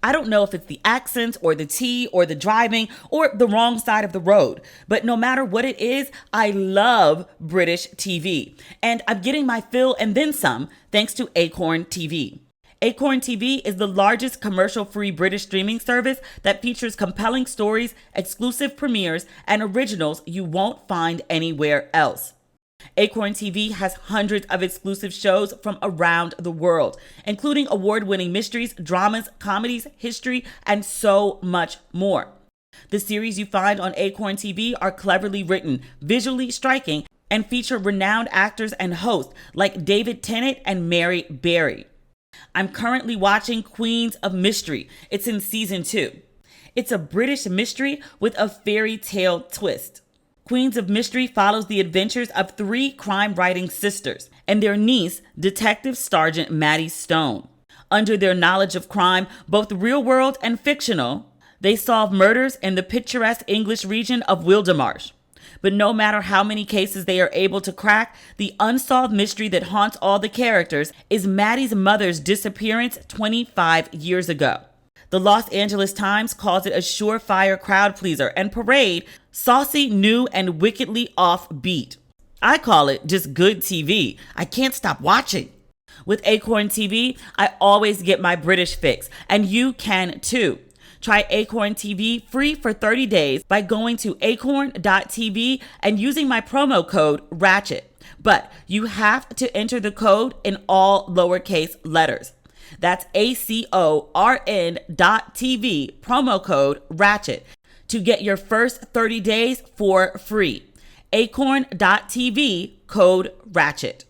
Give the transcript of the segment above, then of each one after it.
I don't know if it's the accents or the tea or the driving or the wrong side of the road, but no matter what it is, I love British TV. And I'm getting my fill and then some thanks to Acorn TV. Acorn TV is the largest commercial-free British streaming service that features compelling stories, exclusive premieres, and originals you won't find anywhere else. Acorn TV has hundreds of exclusive shows from around the world, including award-winning mysteries, dramas, comedies, history, and so much more. The series you find on Acorn TV are cleverly written, visually striking, and feature renowned actors and hosts like David Tennant and Mary Berry. I'm currently watching Queens of Mystery. It's in season 2. It's a British mystery with a fairy tale twist. Queens of Mystery follows the adventures of 3 crime-writing sisters and their niece, Detective Sergeant Maddie Stone. Under their knowledge of crime, both real-world and fictional, they solve murders in the picturesque English region of Wildermarsh. But no matter how many cases they are able to crack, the unsolved mystery that haunts all the characters is Maddie's mother's disappearance 25 years ago. The Los Angeles Times calls it a surefire crowd pleaser and parade, saucy, new, and wickedly offbeat. I call it just good TV. I can't stop watching. With Acorn TV, I always get my British fix, and you can too. Try Acorn TV free for 30 days by going to acorn.tv and using my promo code RATCHET. But you have to enter the code in all lowercase letters. That's ACORN.TV, promo code RATCHET, to get your first 30 days for free. Acorn.TV, code RATCHET.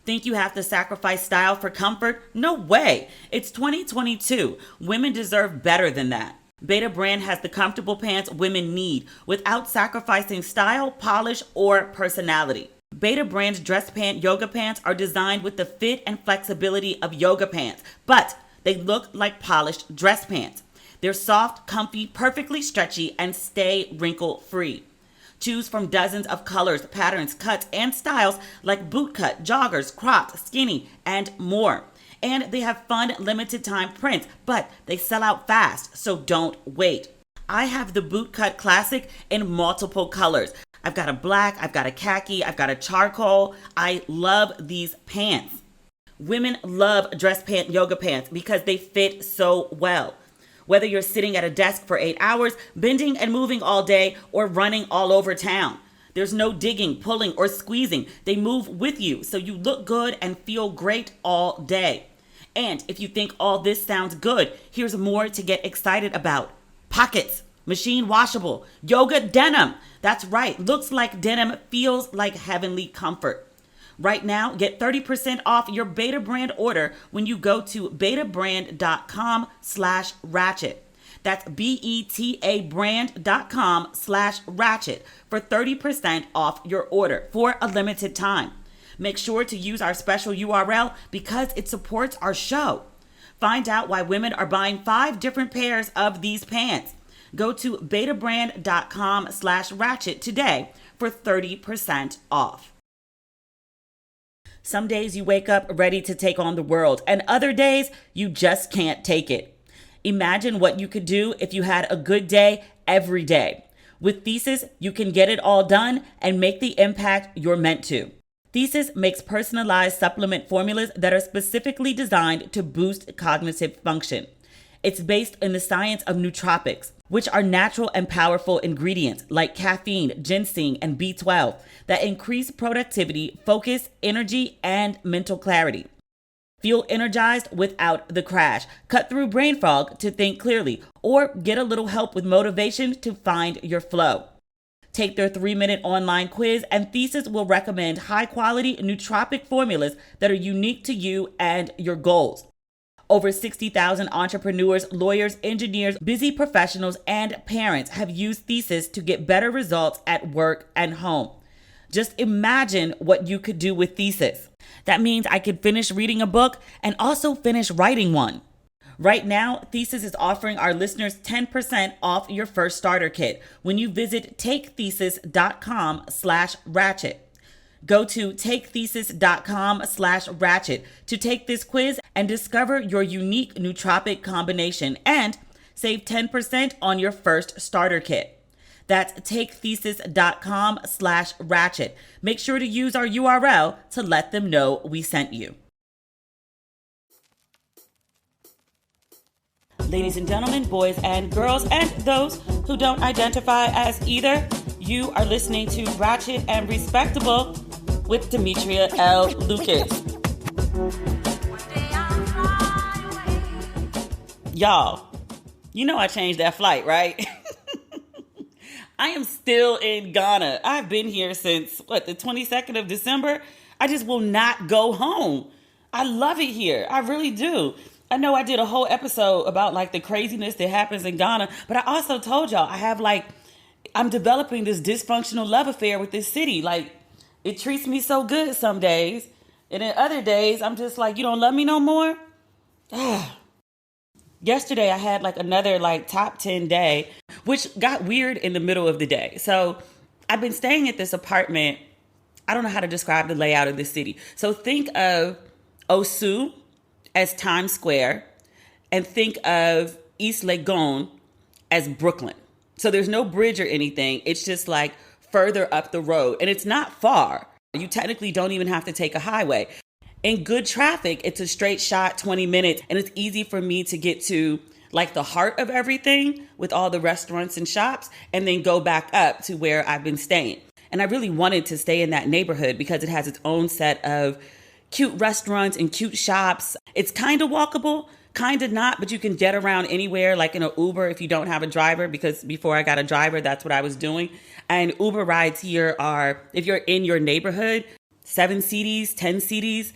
Think you have to sacrifice style for comfort? No way. It's 2022. Women deserve better than that. Betabrand has the comfortable pants women need without sacrificing style, polish, or personality. Betabrand's dress pant yoga pants are designed with the fit and flexibility of yoga pants, but they look like polished dress pants. They're soft, comfy, perfectly stretchy, and stay wrinkle-free. Choose from dozens of colors, patterns, cuts, and styles like bootcut, joggers, cropped, skinny, and more. And they have fun, limited-time prints, but they sell out fast, so don't wait. I have the bootcut classic in multiple colors. I've got a black, I've got a khaki, I've got a charcoal. I love these pants. Women love dress pant yoga pants because they fit so well. Whether you're sitting at a desk for 8 hours, bending and moving all day, or running all over town, there's no digging, pulling, or squeezing. They move with you, so you look good and feel great all day. And if you think all this sounds good, here's more to get excited about. Pockets, machine washable, yoga denim. That's right, looks like denim, feels like heavenly comfort. Right now, get 30% off your Betabrand order when you go to betabrand.com/ratchet. That's betabrand.com/ratchet for 30% off your order for a limited time. Make sure to use our special URL because it supports our show. Find out why women are buying 5 different pairs of these pants. Go to betabrand.com/ratchet today for 30% off. Some days you wake up ready to take on the world, and other days you just can't take it. Imagine what you could do if you had a good day every day. With Thesis, you can get it all done and make the impact you're meant to. Thesis makes personalized supplement formulas that are specifically designed to boost cognitive function. It's based in the science of nootropics, which are natural and powerful ingredients like caffeine, ginseng, and B12 that increase productivity, focus, energy, and mental clarity. Feel energized without the crash. Cut through brain fog to think clearly, or get a little help with motivation to find your flow. Take their 3-minute online quiz, and Thesis will recommend high-quality nootropic formulas that are unique to you and your goals. Over 60,000 entrepreneurs, lawyers, engineers, busy professionals, and parents have used Thesis to get better results at work and home. Just imagine what you could do with Thesis. That means I could finish reading a book and also finish writing one. Right now, Thesis is offering our listeners 10% off your first starter kit when you visit takethesis.com/ratchet. Go to takethesis.com/ratchet to take this quiz and discover your unique nootropic combination and save 10% on your first starter kit. That's takethesis.com/ratchet. Make sure to use our URL to let them know we sent you. Ladies and gentlemen, boys and girls, and those who don't identify as either, you are listening to Ratchet and Respectable with Demetria L. Lucas. Y'all, you know I changed that flight, right? I am still in Ghana. I've been here since, the 22nd of December? I just will not go home. I love it here. I really do. I know I did a whole episode about the craziness that happens in Ghana, but I also told y'all I'm developing this dysfunctional love affair with this city. It treats me so good some days, and then other days I'm just you don't love me no more? Yesterday I had another top 10 day, which got weird in the middle of the day. So I've been staying at this apartment. I don't know how to describe the layout of this city. So think of Osu as Times Square, and think of East Legon as Brooklyn. So there's no bridge or anything. It's just further up the road, and it's not far. You technically don't even have to take a highway. In good traffic, it's a straight shot, 20 minutes, and it's easy for me to get to the heart of everything with all the restaurants and shops, and then go back up to where I've been staying. And I really wanted to stay in that neighborhood because it has its own set of cute restaurants and cute shops. It's kind of walkable, kind of not, but you can get around anywhere, in an Uber if you don't have a driver, because before I got a driver, that's what I was doing. And Uber rides here are, if you're in your neighborhood, 7 cedis, 10 cedis,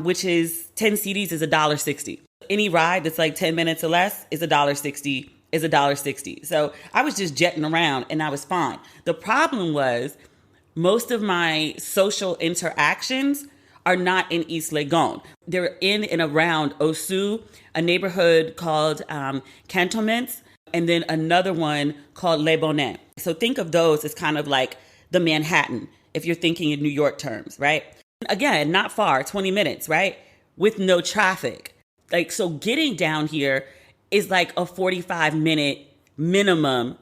which is 10 cedis is $1.60. Any ride that's 10 minutes or less is $1.60. So I was just jetting around and I was fine. The problem was most of my social interactions are not in East Legon. They're in and around Osu, a neighborhood called Cantonments, and then another one called Le Bonnet. So think of those as kind of the Manhattan, if you're thinking in New York terms, right? Again, not far, 20 minutes, right? With no traffic. So getting down here is a 45-minute minimum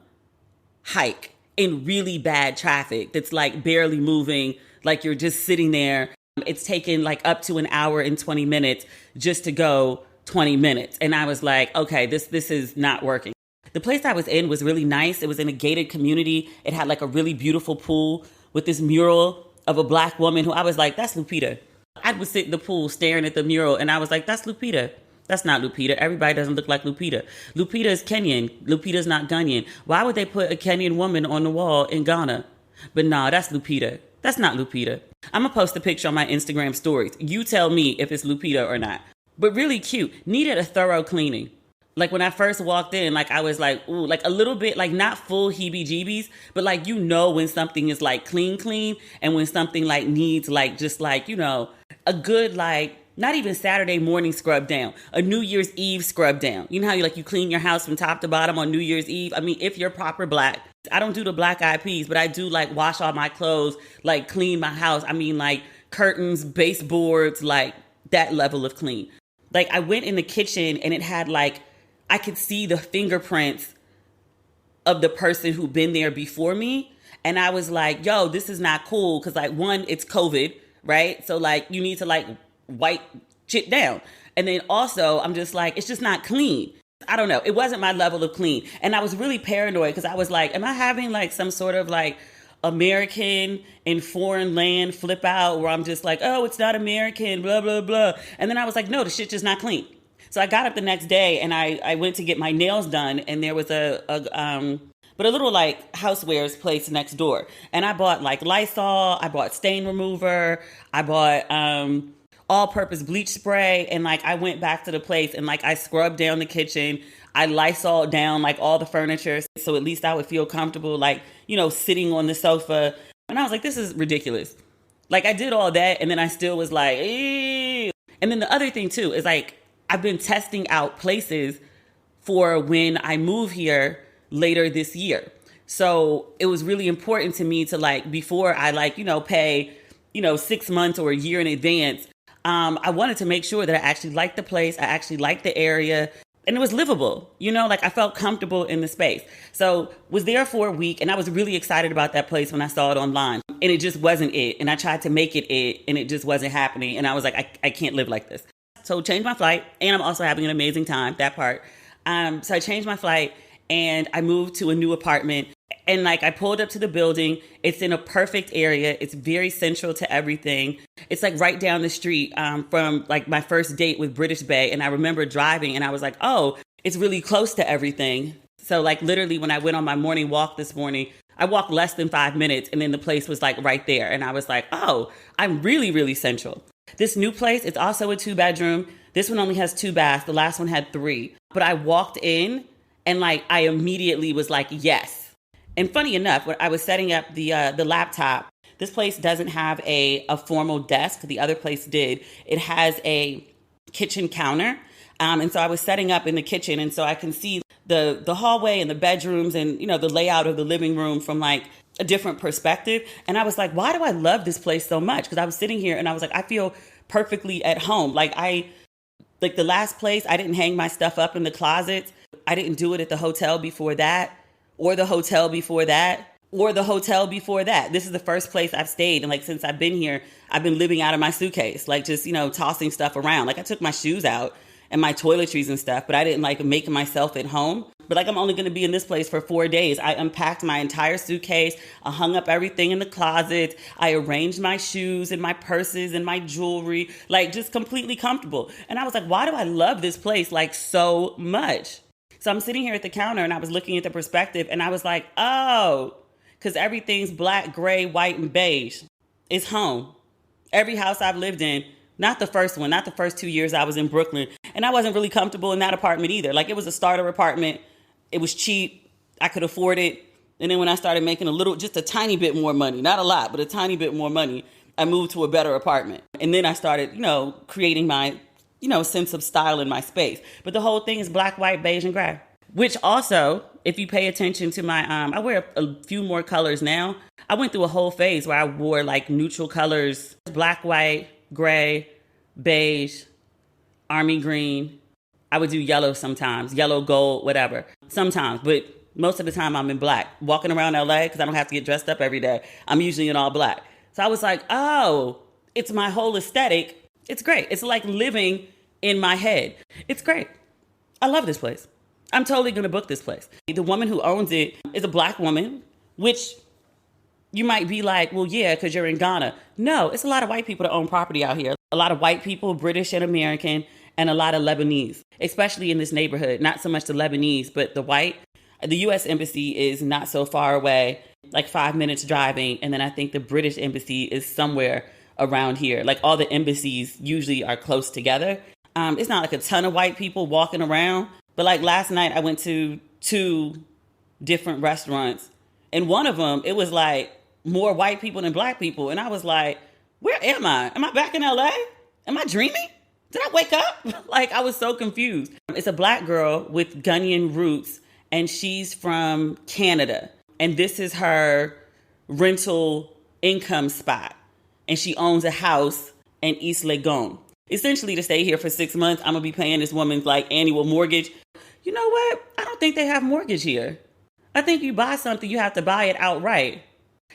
hike in really bad traffic that's barely moving, you're just sitting there. It's taken up to an hour and 20 minutes just to go 20 minutes. And I was okay, this is not working. The place I was in was really nice. It was in a gated community. It had a really beautiful pool with this mural of a Black woman who I was that's Lupita. I would sit in the pool staring at the mural and I was that's Lupita. That's not Lupita. Everybody doesn't look like Lupita. Lupita is Kenyan. Lupita's not Ghanaian. Why would they put a Kenyan woman on the wall in Ghana? But nah, that's Lupita. That's not Lupita. I'm going to post a picture on my Instagram stories. You tell me if it's Lupita or not. But really cute. Needed a thorough cleaning. When I first walked in, I was ooh, a little bit, not full heebie-jeebies, but when something is clean, and when something needs just a good not even Saturday morning scrub down, a New Year's Eve scrub down. You know how you clean your house from top to bottom on New Year's Eve? I mean, if you're proper Black. I don't do the black eyed peas, but I do wash all my clothes, clean my house. I mean, curtains, baseboards, that level of clean. I went in the kitchen and it had I could see the fingerprints of the person who'd been there before me. And I was yo, this is not cool. Cause one, it's COVID, right? So you need to wipe shit down. And then also I'm just it's just not clean. I don't know. It wasn't my level of clean. And I was really paranoid because I was am I having some sort of American in foreign land flip out where I'm just oh, it's not American, blah, blah, blah. And then I was no, the shit just not clean. So I got up the next day and I went to get my nails done, and there was a little housewares place next door. And I bought Lysol, I bought stain remover, I bought all-purpose bleach spray, and I went back to the place and I scrubbed down the kitchen. I Lysol down all the furniture so at least I would feel comfortable sitting on the sofa. And I was this is ridiculous. I did all that and then I still was ew. And then the other thing too is I've been testing out places for when I move here later this year. So it was really important to me to before I pay 6 months or a year in advance. I wanted to make sure that I actually liked the place. I actually liked the area. And it was livable, I felt comfortable in the space. So was there for a week, and I was really excited about that place when I saw it online. And it just wasn't it. And I tried to make it, and it just wasn't happening. And I was like, I can't live like this. So changed my flight, and I'm also having an amazing time, that part. So I changed my flight, and I moved to a new apartment. And I pulled up to the building. It's in a perfect area. It's very central to everything. It's right down the street from my first date with British Bay. And I remember driving, and I was like, oh, it's really close to everything. So literally when I went on my morning walk this morning, I walked less than 5 minutes, and then the place was right there. And I was like, oh, I'm really, really central. This new place, it's also a 2-bedroom. This one only has 2 baths. The last one had 3. But I walked in, and I immediately was like, yes. And funny enough, when I was setting up the laptop, this place doesn't have a formal desk. The other place did. It has a kitchen counter. And so I was setting up in the kitchen, and so I can see the hallway and the bedrooms and, the layout of the living room from a different perspective. And I was like, why do I love this place so much? Because I was sitting here and I was like, I feel perfectly at home. The last place, I didn't hang my stuff up in the closet. I didn't do it at the hotel before that. Or the hotel before that, or the hotel before that. This is the first place I've stayed. And since I've been here, I've been living out of my suitcase, just, tossing stuff around. I took my shoes out and my toiletries and stuff, but I didn't make myself at home. But I'm only going to be in this place for 4 days. I unpacked my entire suitcase. I hung up everything in the closet. I arranged my shoes and my purses and my jewelry, just completely comfortable. And I was like, why do I love this place so much? So I'm sitting here at the counter, and I was looking at the perspective, and I was like, oh, because everything's black, gray, white, and beige. It's home. Every house I've lived in, not the first one, not the first 2 years I was in Brooklyn. And I wasn't really comfortable in that apartment either. It was a starter apartment. It was cheap. I could afford it. And then when I started making just a tiny bit more money, not a lot, but a tiny bit more money, I moved to a better apartment. And then I started, creating my sense of style in my space. But the whole thing is black, white, beige, and gray. Which also, if you pay attention to my, I wear a few more colors now. I went through a whole phase where I wore neutral colors, black, white, gray, beige, army green. I would do yellow sometimes, yellow, gold, whatever. Sometimes, but most of the time I'm in black. Walking around LA, because I don't have to get dressed up every day, I'm usually in all black. So I was like, oh, it's my whole aesthetic. It's great. It's living in my head. It's great. I love this place. I'm totally going to book this place. The woman who owns it is a black woman, which you might be like, well, yeah, because you're in Ghana. No, it's a lot of white people that own property out here. A lot of white people, British and American, and a lot of Lebanese, especially in this neighborhood. Not so much the Lebanese, but the white. The U.S. Embassy is not so far away, 5 minutes driving. And then I think the British Embassy is somewhere around here. All the embassies usually are close together. It's not a ton of white people walking around. But last night I went to 2 different restaurants. And one of them, it was more white people than black people. And I was like, where am I? Am I back in LA? Am I dreaming? Did I wake up? I was so confused. It's a black girl with Ghanaian roots, and she's from Canada. And this is her rental income spot. And she owns a house in East Legon. Essentially, to stay here for 6 months, I'm going to be paying this woman's annual mortgage. You know what? I don't think they have mortgage here. I think you buy something, you have to buy it outright.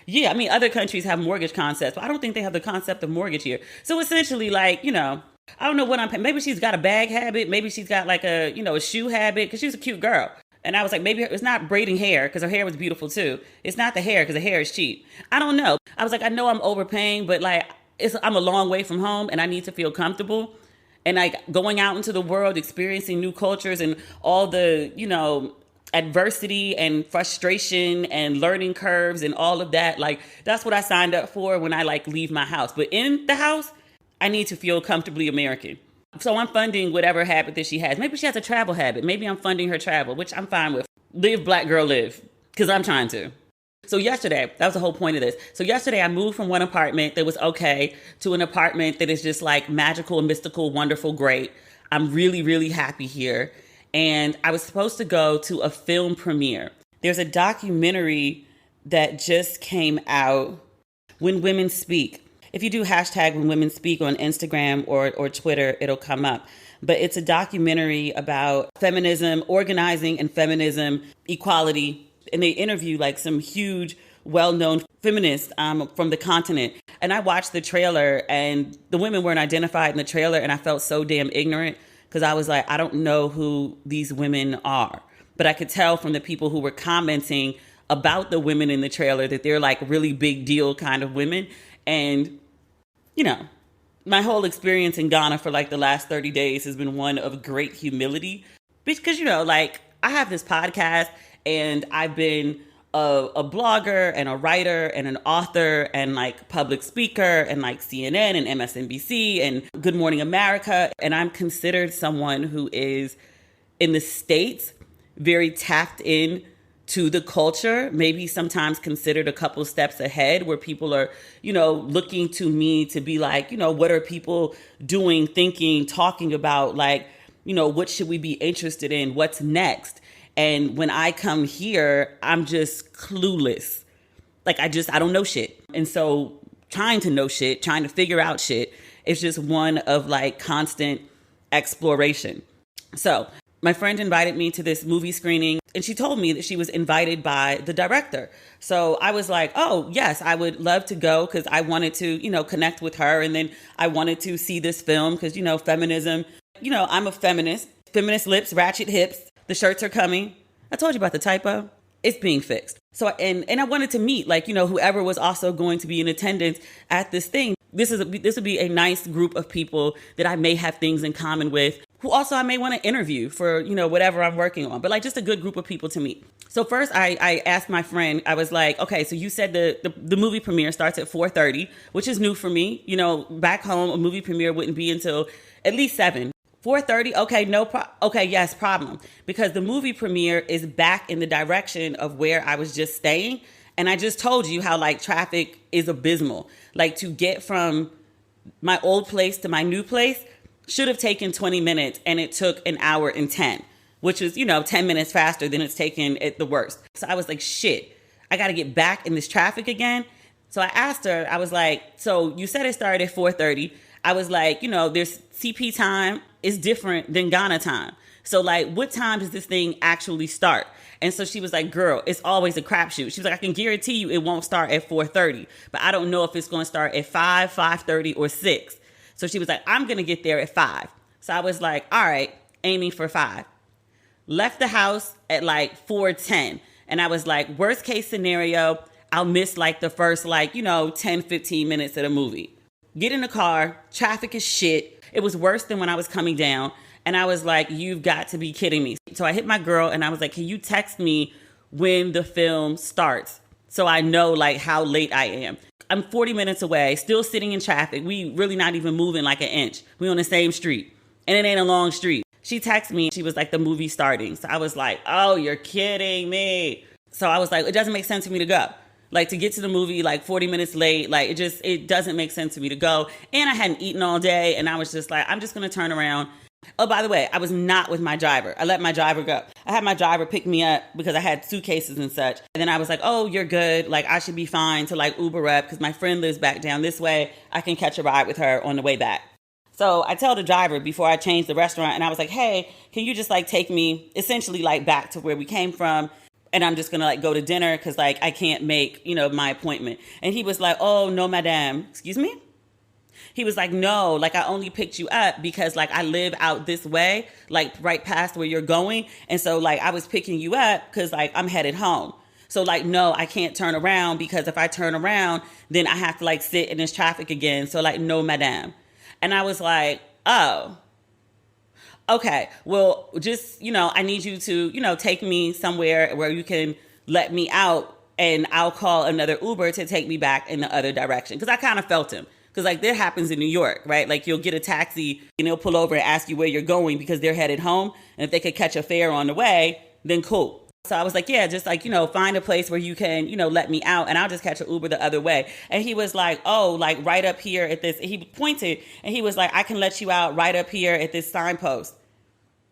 Yeah, other countries have mortgage concepts, but I don't think they have the concept of mortgage here. So essentially, I don't know what I'm paying. Maybe she's got a bag habit. Maybe she's got a shoe habit, because she's a cute girl. And I was like, maybe it's not braiding hair, because her hair was beautiful too. It's not the hair, because the hair is cheap. I don't know. I was like, I know I'm overpaying, but I'm a long way from home, and I need to feel comfortable. And going out into the world, experiencing new cultures and all the, adversity and frustration and learning curves and all of that. That's what I signed up for when I leave my house. But in the house, I need to feel comfortably American. So I'm funding whatever habit that she has. Maybe she has a travel habit. Maybe I'm funding her travel, which I'm fine with. Live, black girl, live. Because I'm trying to. So yesterday, that was the whole point of this. So yesterday I moved from one apartment that was okay to an apartment that is just magical, mystical, wonderful, great. I'm really, really happy here. And I was supposed to go to a film premiere. There's a documentary that just came out, When Women Speak. If you do hashtag when women speak on Instagram or Twitter, it'll come up. But it's a documentary about feminism, organizing and feminism, equality. And they interview like some huge, well-known feminists from the continent. And I watched the trailer and the women weren't identified in the trailer. And I felt so damn ignorant because I was like, I don't know who these women are. But I could tell from the people who were commenting about the women in the trailer that they're like really big deal kind of women. And, you know, my whole experience in Ghana for like the last 30 days has been one of great humility. Because, you know, like I have this podcast and I've been a blogger and a writer and an author and like public speaker and like CNN and MSNBC and Good Morning America. And I'm considered someone who is in the States very tapped in to the culture, maybe sometimes considered a couple steps ahead where people are, you know, looking to me to be like, you know, what are people doing, thinking, talking about, like, you know, what should we be interested in? What's next? And when I come here, I'm just clueless. Like, I don't know shit. And so trying to know shit, trying to figure out shit, is just one of like constant exploration. So my friend invited me to this movie screening and she told me that she was invited by the director. So I was like, oh, yes, I would love to go because I wanted to, you know, connect with her. And then I wanted to see this film because, you know, feminism, you know, I'm a feminist. Feminist lips, ratchet hips. The shirts are coming. I told you about the typo. It's being fixed. So, and I wanted to meet, like, you know, whoever was also going to be in attendance at this thing. This would be a nice group of people that I may have things in common with, who also I may want to interview for, you know, whatever I'm working on, but like just a good group of people to meet. So first I asked my friend, I was like, okay, so you said the movie premiere starts at 4:30, which is new for me. You know, back home, a movie premiere wouldn't be until at least 7. 4:30? Okay, okay, yes, problem. Because the movie premiere is back in the direction of where I was just staying. And I just told you how like traffic is abysmal. Like to get from my old place to my new place should have taken 20 minutes and it took an hour and 10, which is, you know, 10 minutes faster than it's taken at the worst. So I was like, shit, I got to get back in this traffic again. So I asked her, I was like, so you said it started at 4:30. I was like, you know, there's CP time is different than Ghana time. So like, what time does this thing actually start? And so she was like, girl, it's always a crapshoot. She was like, I can guarantee you it won't start at 4:30, but I don't know if it's going to start at 5, 5:30 or 6. So she was like, I'm going to get there at 5. So I was like, all right, aiming for 5. Left the house at like 4:10. And I was like, worst case scenario, I'll miss like the first like, you know, 10, 15 minutes of the movie. Get in the car. Traffic is shit. It was worse than when I was coming down. And I was like, you've got to be kidding me. So I hit my girl and I was like, can you text me when the film starts so I know like how late I am? I'm 40 minutes away, still sitting in traffic. We really not even moving like an inch. We on the same street and it ain't a long street. She texted me. She was like, the movie's starting. So I was like, oh, you're kidding me. So I was like, it doesn't make sense for me to go. Like to get to the movie like 40 minutes late, like it doesn't make sense for me to go. And I hadn't eaten all day and I was just like, I'm just going to turn around. Oh, by the way, I was not with my driver. I let my driver go. I had my driver pick me up because I had suitcases and such. And then I was like, oh, you're good. Like I should be fine to like Uber up because my friend lives back down this way. I can catch a ride with her on the way back. So I tell the driver before I change the restaurant and I was like, hey, can you just like take me essentially like back to where we came from? And I'm just going to like go to dinner because like I can't make, you know, my appointment. And he was like, oh, no, madame. Excuse me? He was like, no, like I only picked you up because like I live out this way, like right past where you're going. And so like I was picking you up because like I'm headed home. So like, no, I can't turn around because if I turn around, then I have to like sit in this traffic again. So like, no, madame. And I was like, oh, okay, well, just, you know, I need you to, you know, take me somewhere where you can let me out and I'll call another Uber to take me back in the other direction. Because I kind of felt him. Because like that happens in New York, right? Like you'll get a taxi and they'll pull over and ask you where you're going because they're headed home. And if they could catch a fare on the way, then cool. So I was like, yeah, just like, you know, find a place where you can, you know, let me out and I'll just catch an Uber the other way. And he was like, oh, like right up here at this. He pointed and he was like, I can let you out right up here at this signpost.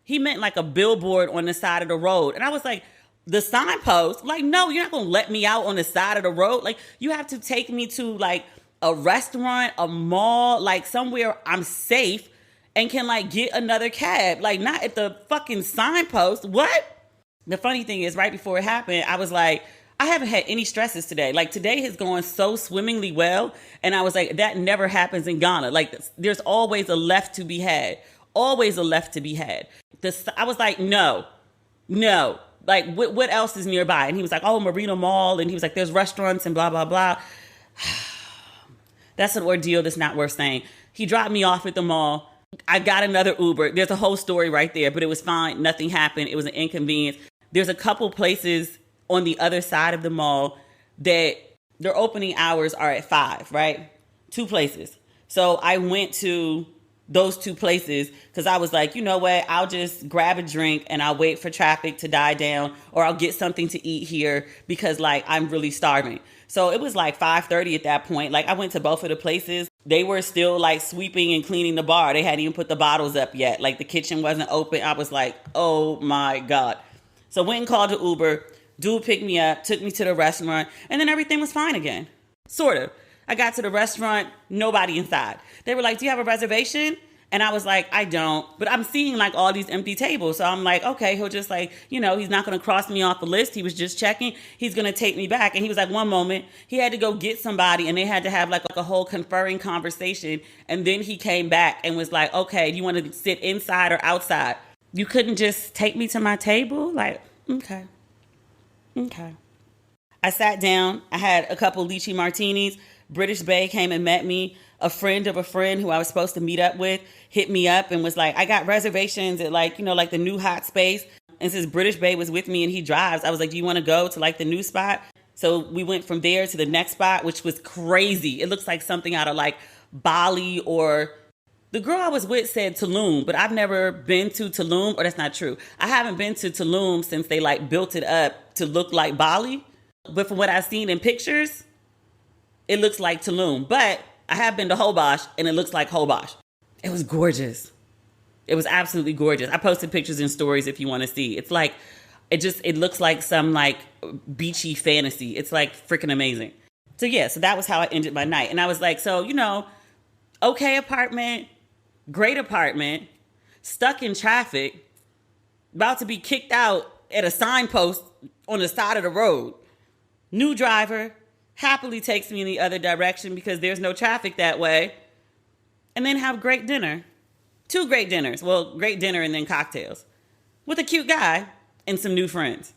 He meant like a billboard on the side of the road. And I was like, the signpost? Like, no, you're not going to let me out on the side of the road. Like, you have to take me to like a restaurant, a mall, like somewhere I'm safe and can like get another cab. Like not at the fucking signpost. What? The funny thing is right before it happened, I was like, I haven't had any stresses today. Like today has gone so swimmingly well. And I was like, that never happens in Ghana. Like there's always a left to be had. Always a left to be had. I was like, no. Like what else is nearby? And he was like, oh, Marina Mall. And he was like, there's restaurants and blah, blah, blah. That's an ordeal that's not worth saying. He dropped me off at the mall. I got another Uber. There's a whole story right there, but it was fine. Nothing happened. It was an inconvenience. There's a couple places on the other side of the mall that their opening hours are at 5, right? 2 places. So I went to those 2 places because I was like, you know what? I'll just grab a drink and I'll wait for traffic to die down, or I'll get something to eat here because like I'm really starving. So it was like 5:30 at that point. Like I went to both of the places. They were still like sweeping and cleaning the bar. They hadn't even put the bottles up yet. Like the kitchen wasn't open. I was like, oh my God. So went and called the Uber. Dude picked me up, took me to the restaurant, and then everything was fine again. Sort of. I got to the restaurant, nobody inside. They were like, do you have a reservation? And I was like, I don't. But I'm seeing like all these empty tables. So I'm like, okay, he'll just like, you know, he's not going to cross me off the list. He was just checking. He's going to take me back. And he was like, one moment, he had to go get somebody and they had to have like a whole conferring conversation. And then he came back and was like, okay, do you want to sit inside or outside? You couldn't just take me to my table? Like, okay. I sat down. I had a couple lychee martinis. British Bae came and met me. A friend of a friend who I was supposed to meet up with hit me up and was like, I got reservations at like, you know, like the new hot space. And since British Bae was with me and he drives, I was like, do you want to go to like the new spot? So we went from there to the next spot, which was crazy. It looks like something out of like Bali, or the girl I was with said Tulum, but I've never been to Tulum, or that's not true. I haven't been to Tulum since they like built it up to look like Bali. But from what I've seen in pictures, it looks like Tulum. But I have been to Hobosh and it looks like Hobosh. It was gorgeous. It was absolutely gorgeous. I posted pictures and stories if you want to see. It's like, it looks like some like beachy fantasy. It's like freaking amazing. So yeah, so that was how I ended my night. And I was like, so, you know, okay apartment, great apartment, stuck in traffic, about to be kicked out at a signpost on the side of the road. New driver happily takes me in the other direction because there's no traffic that way. And then have great dinner. 2 great dinners. Well, great dinner and then cocktails. With a cute guy and some new friends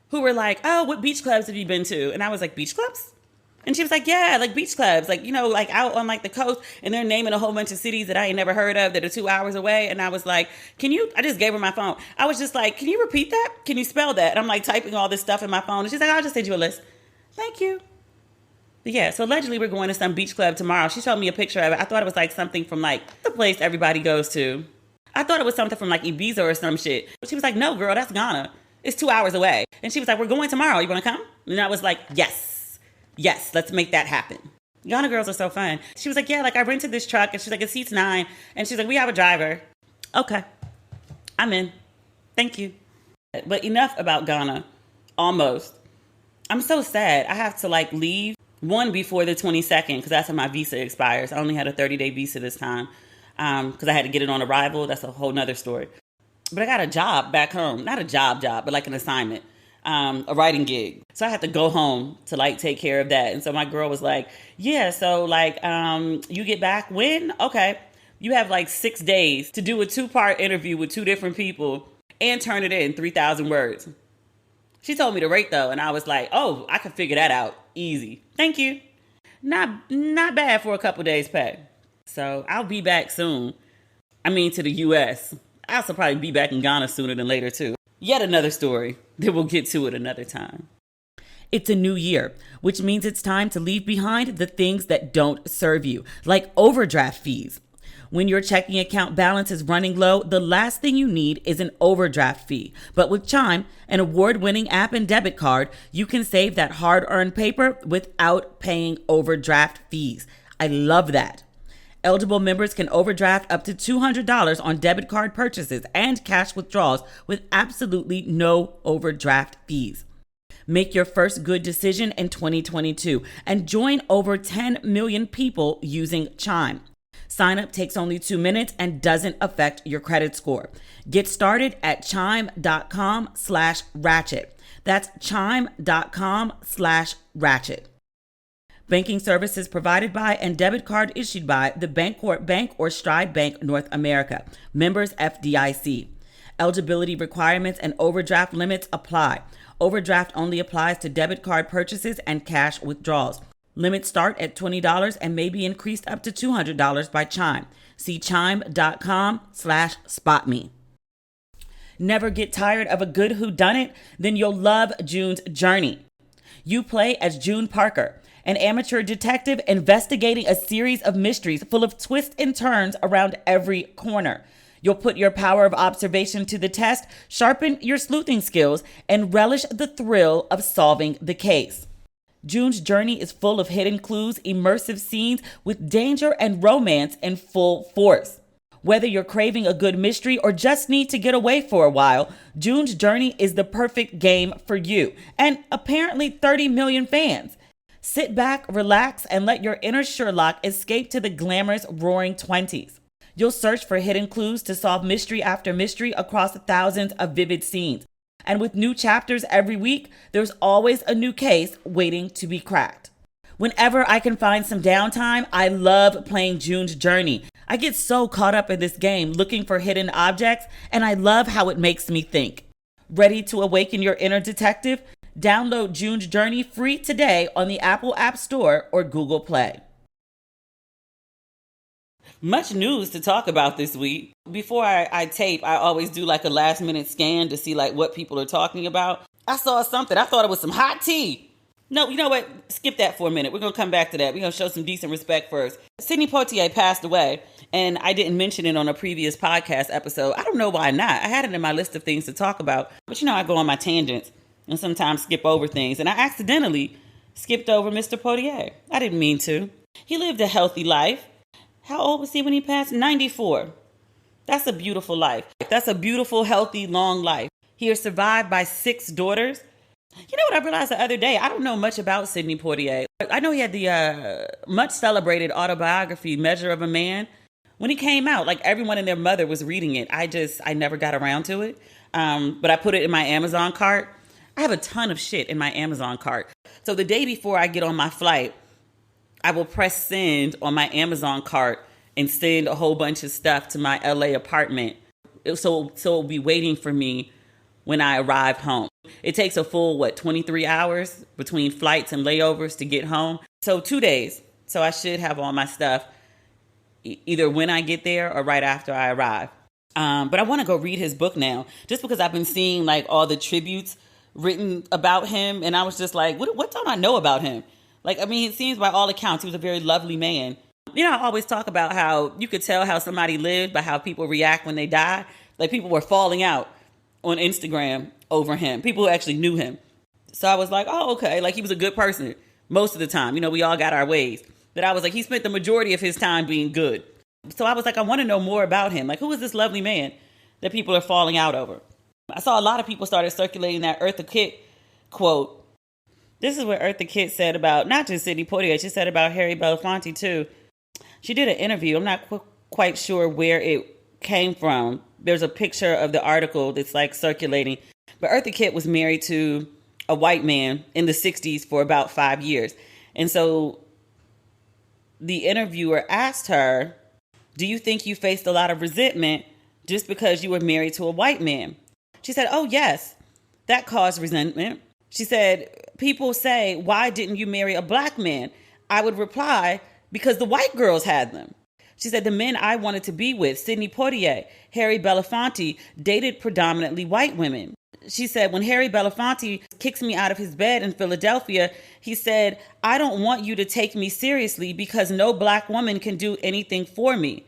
who were like, oh, what beach clubs have you been to? And I was like, beach clubs? And she was like, yeah, like beach clubs. Like, you know, like out on like the coast. And they're naming a whole bunch of cities that I ain't never heard of that are 2 hours away. And I was like, I just gave her my phone. I was just like, can you repeat that? Can you spell that? And I'm like typing all this stuff in my phone. And she's like, I'll just send you a list. Thank you. But yeah, so allegedly we're going to some beach club tomorrow. She showed me a picture of it. I thought it was like something from like the place everybody goes to. I thought it was something from like Ibiza or some shit. She was like, no, girl, that's Ghana. It's 2 hours away. And she was like, we're going tomorrow. You want to come? And I was like, yes, let's make that happen. Ghana girls are so fun. She was like, yeah, like I rented this truck. And she's like, it seats 9. And she's like, we have a driver. Okay, I'm in. Thank you. But enough about Ghana. Almost. I'm so sad. I have to like leave. One before the 22nd, because that's when my visa expires. I only had a 30-day visa this time because I had to get it on arrival. That's a whole nother story. But I got a job back home. Not a job, but like an assignment, a writing gig. So I had to go home to like take care of that. And so my girl was like, yeah, so like you get back when? Okay. You have like 6 days to do a 2-part interview with 2 different people and turn it in 3,000 words. She told me the rate though, and I was like, oh, I can figure that out. Easy. Thank you. Not bad for a couple days pay. So I'll be back soon. I mean, to the U.S. I'll also probably be back in Ghana sooner than later too. Yet another story that we'll get to at another time. It's a new year, which means it's time to leave behind the things that don't serve you, like overdraft fees. When your checking account balance is running low, the last thing you need is an overdraft fee. But with Chime, an award-winning app and debit card, you can save that hard-earned paper without paying overdraft fees. I love that. Eligible members can overdraft up to $200 on debit card purchases and cash withdrawals with absolutely no overdraft fees. Make your first good decision in 2022 and join over 10 million people using Chime. Sign up takes only 2 minutes and doesn't affect your credit score. Get started at chime.com/ratchet. That's chime.com/ratchet. Banking services provided by and debit card issued by the Bancorp Bank or Stride Bank North America. Members FDIC. Eligibility requirements and overdraft limits apply. Overdraft only applies to debit card purchases and cash withdrawals. Limits start at $20 and may be increased up to $200 by Chime. See chime.com/spotme. Never get tired of a good whodunit? Then you'll love June's Journey. You play as June Parker, an amateur detective investigating a series of mysteries full of twists and turns around every corner. You'll put your power of observation to the test, sharpen your sleuthing skills, and relish the thrill of solving the case. June's Journey is full of hidden clues, immersive scenes with danger and romance in full force. Whether you're craving a good mystery or just need to get away for a while, June's Journey is the perfect game for you and apparently 30 million fans. Sit back, relax, and let your inner Sherlock escape to the glamorous roaring 20s. You'll search for hidden clues to solve mystery after mystery across thousands of vivid scenes. And with new chapters every week, there's always a new case waiting to be cracked. Whenever I can find some downtime, I love playing June's Journey. I get so caught up in this game looking for hidden objects, and I love how it makes me think. Ready to awaken your inner detective? Download June's Journey free today on the Apple App Store or Google Play. Much news to talk about this week. Before I tape, I always do like a last minute scan to see like what people are talking about. I saw something. I thought it was some hot tea. No, you know what? Skip that for a minute. We're going to come back to that. We're going to show some decent respect first. Sidney Poitier passed away, and I didn't mention it on a previous podcast episode. I don't know why not. I had it in my list of things to talk about. But you know, I go on my tangents and sometimes skip over things. And I accidentally skipped over Mr. Poitier. I didn't mean to. He lived a healthy life. How old was he when he passed? 94. That's a beautiful life. That's a beautiful, healthy, long life. He is survived by 6 daughters. You know what I realized the other day? I don't know much about Sidney Poitier. I know he had the much celebrated autobiography, Measure of a Man. When he came out, like everyone and their mother was reading it. I never got around to it. But I put it in my Amazon cart. I have a ton of shit in my Amazon cart. So the day before I get on my flight, I will press send on my Amazon cart and send a whole bunch of stuff to my LA apartment. So it'll be waiting for me when I arrive home. It takes a full, 23 hours between flights and layovers to get home. So 2 days. So I should have all my stuff either when I get there or right after I arrive. But I want to go read his book now, just because I've been seeing like all the tributes written about him. And I was just like, what don't I know about him? Like, I mean, it seems by all accounts, he was a very lovely man. You know, I always talk about how you could tell how somebody lived by how people react when they die. Like, people were falling out on Instagram over him. People who actually knew him. So I was like, oh, okay. Like, he was a good person most of the time. You know, we all got our ways. But I was like, he spent the majority of his time being good. So I was like, I want to know more about him. Like, who is this lovely man that people are falling out over? I saw a lot of people started circulating that Eartha Kitt quote. This is what Eartha Kitt said about, not just Sidney Poitier, she said about Harry Belafonte too. She did an interview. I'm not quite sure where it came from. There's a picture of the article that's like circulating. But Eartha Kitt was married to a white man in the 60s for about 5 years. And so the interviewer asked her, do you think you faced a lot of resentment just because you were married to a white man? She said, oh, yes, that caused resentment. She said, people say, why didn't you marry a black man? I would reply, because the white girls had them. She said, the men I wanted to be with, Sidney Poitier, Harry Belafonte, dated predominantly white women. She said, when Harry Belafonte kicks me out of his bed in Philadelphia, he said, I don't want you to take me seriously because no black woman can do anything for me.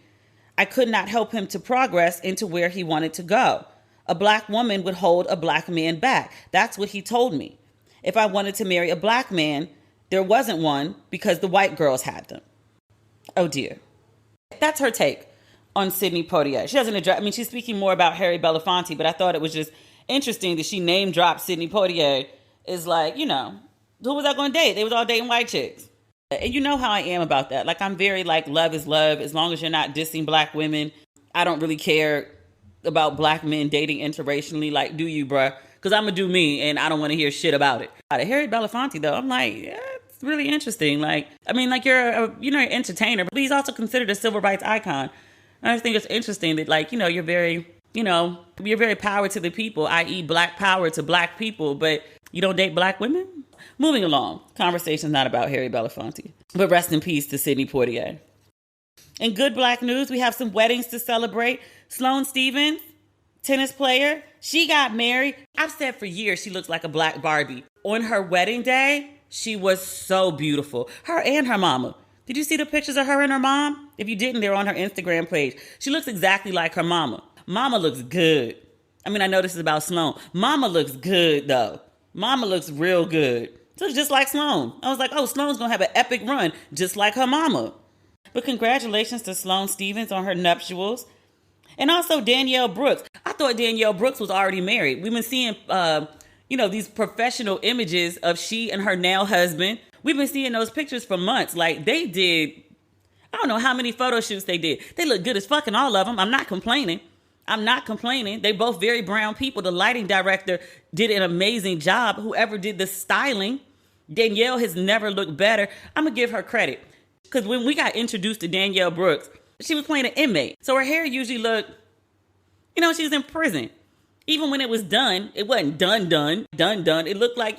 I could not help him to progress into where he wanted to go. A black woman would hold a black man back. That's what he told me. If I wanted to marry a black man, there wasn't one because the white girls had them. Oh dear. That's her take on Sidney Poitier. She doesn't address, I mean, she's speaking more about Harry Belafonte, but I thought it was just interesting that she name dropped Sidney Poitier is like, who was I going to date? They was all dating white chicks. And you know how I am about that. Like, I'm very like, love is love. As long as you're not dissing black women, I don't really care about black men dating interracially. Like, do you, bruh? Because I'm going to do me, and I don't want to hear shit about it. Harry Belafonte, though, I'm like, yeah, it's really interesting. Like, I mean, like, you're an entertainer, but he's also considered a civil rights icon. I just think it's interesting that, like, you're very, you're very power to the people, i.e. black power to black people, but you don't date black women? Moving along. Conversation's not about Harry Belafonte. But rest in peace to Sidney Poitier. In good black news, we have some weddings to celebrate. Sloane Stephens, tennis player, she got married. I've said for years she looks like a Black Barbie. On her wedding day, she was so beautiful. Her and her mama. Did you see the pictures of her and her mom? If you didn't, they're on her Instagram page. She looks exactly like her mama. Mama looks good. I mean, I know this is about Sloane. Mama looks good, though. Mama looks real good. So it's just like Sloane. I was like, oh, Sloane's going to have an epic run, just like her mama. But congratulations to Sloane Stephens on her nuptials. And also Danielle Brooks. I thought Danielle Brooks was already married. We've been seeing, these professional images of she and her now husband. We've been seeing those pictures for months. Like, they did, I don't know how many photo shoots they did. They look good as fucking all of them. I'm not complaining. They both very brown people. The lighting director did an amazing job. Whoever did the styling, Danielle has never looked better. I'm going to give her credit. Because when we got introduced to Danielle Brooks, she was playing an inmate. So her hair usually looked, she was in prison. Even when it was done, it wasn't done. It looked like,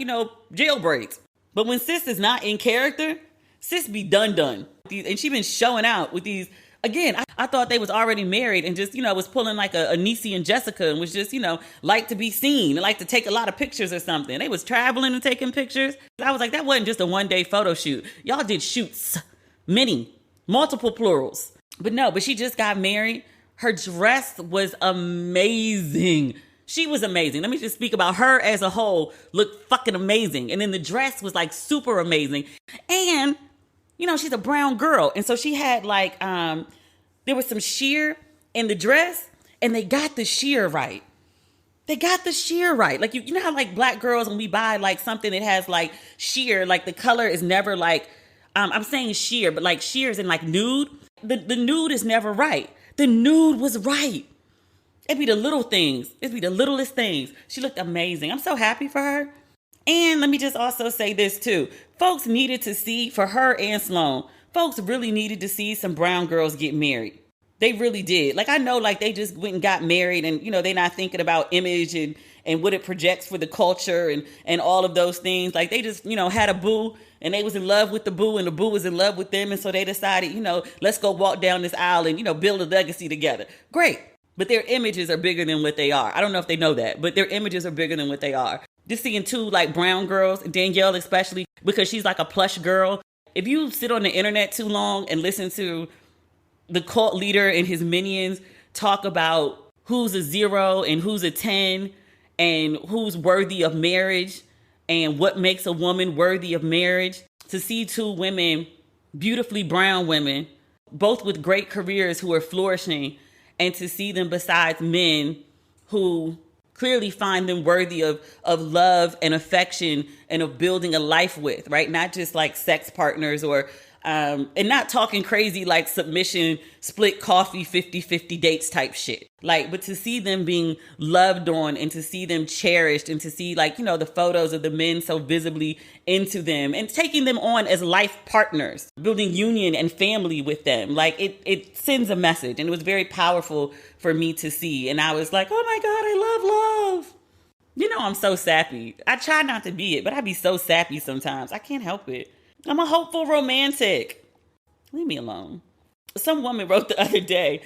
jail braids. But when sis is not in character, sis be done. And she been showing out with these. Again, I thought they was already married and just, was pulling like a Niecy and Jessica and was just, like to be seen and like to take a lot of pictures or something. They was traveling and taking pictures. I was like, that wasn't just a one-day photo shoot. Y'all did shoots. Many. Multiple plurals. But she just got married. Her dress was amazing. She was amazing. Let me just speak about her as a whole. Looked fucking amazing. And then the dress was like super amazing. And she's a brown girl. And so she had like, there was some sheer in the dress and they got the sheer right. Like, you know how like black girls, when we buy like something that has like sheer, like the color is never like, I'm saying sheer, but like sheer is in like nude. The nude is never right. The nude was right. It'd be the little things. It'd be the littlest things. She looked amazing. I'm so happy for her. And let me just also say this too. Folks needed to see, for her and Sloane, folks really needed to see some brown girls get married. They really did. Like, I know, like, they just went and got married and, they're not thinking about image and what it projects for the culture and all of those things. Like, they just, had a boo and they was in love with the boo and the boo was in love with them. And so they decided, let's go walk down this aisle and, build a legacy together. Great. But their images are bigger than what they are. I don't know if they know that, but their images are bigger than what they are. Just seeing two like brown girls, Danielle especially, because she's like a plush girl. If you sit on the internet too long and listen to the cult leader and his minions talk about who's a 0 and who's a 10 and who's worthy of marriage and what makes a woman worthy of marriage, to see two women, beautifully brown women, both with great careers who are flourishing, and to see them besides men who clearly find them worthy of love and affection and of building a life with, right? Not just like sex partners or, and not talking crazy like submission, split coffee, 50-50 dates type shit. Like, but to see them being loved on and to see them cherished and to see like, the photos of the men so visibly into them and taking them on as life partners, building union and family with them. Like it sends a message, and it was very powerful for me to see. And I was like, oh my God, I love love. I'm so sappy. I try not to be it, but I be so sappy sometimes. I can't help it. I'm a hopeful romantic. Leave me alone. Some woman wrote the other day,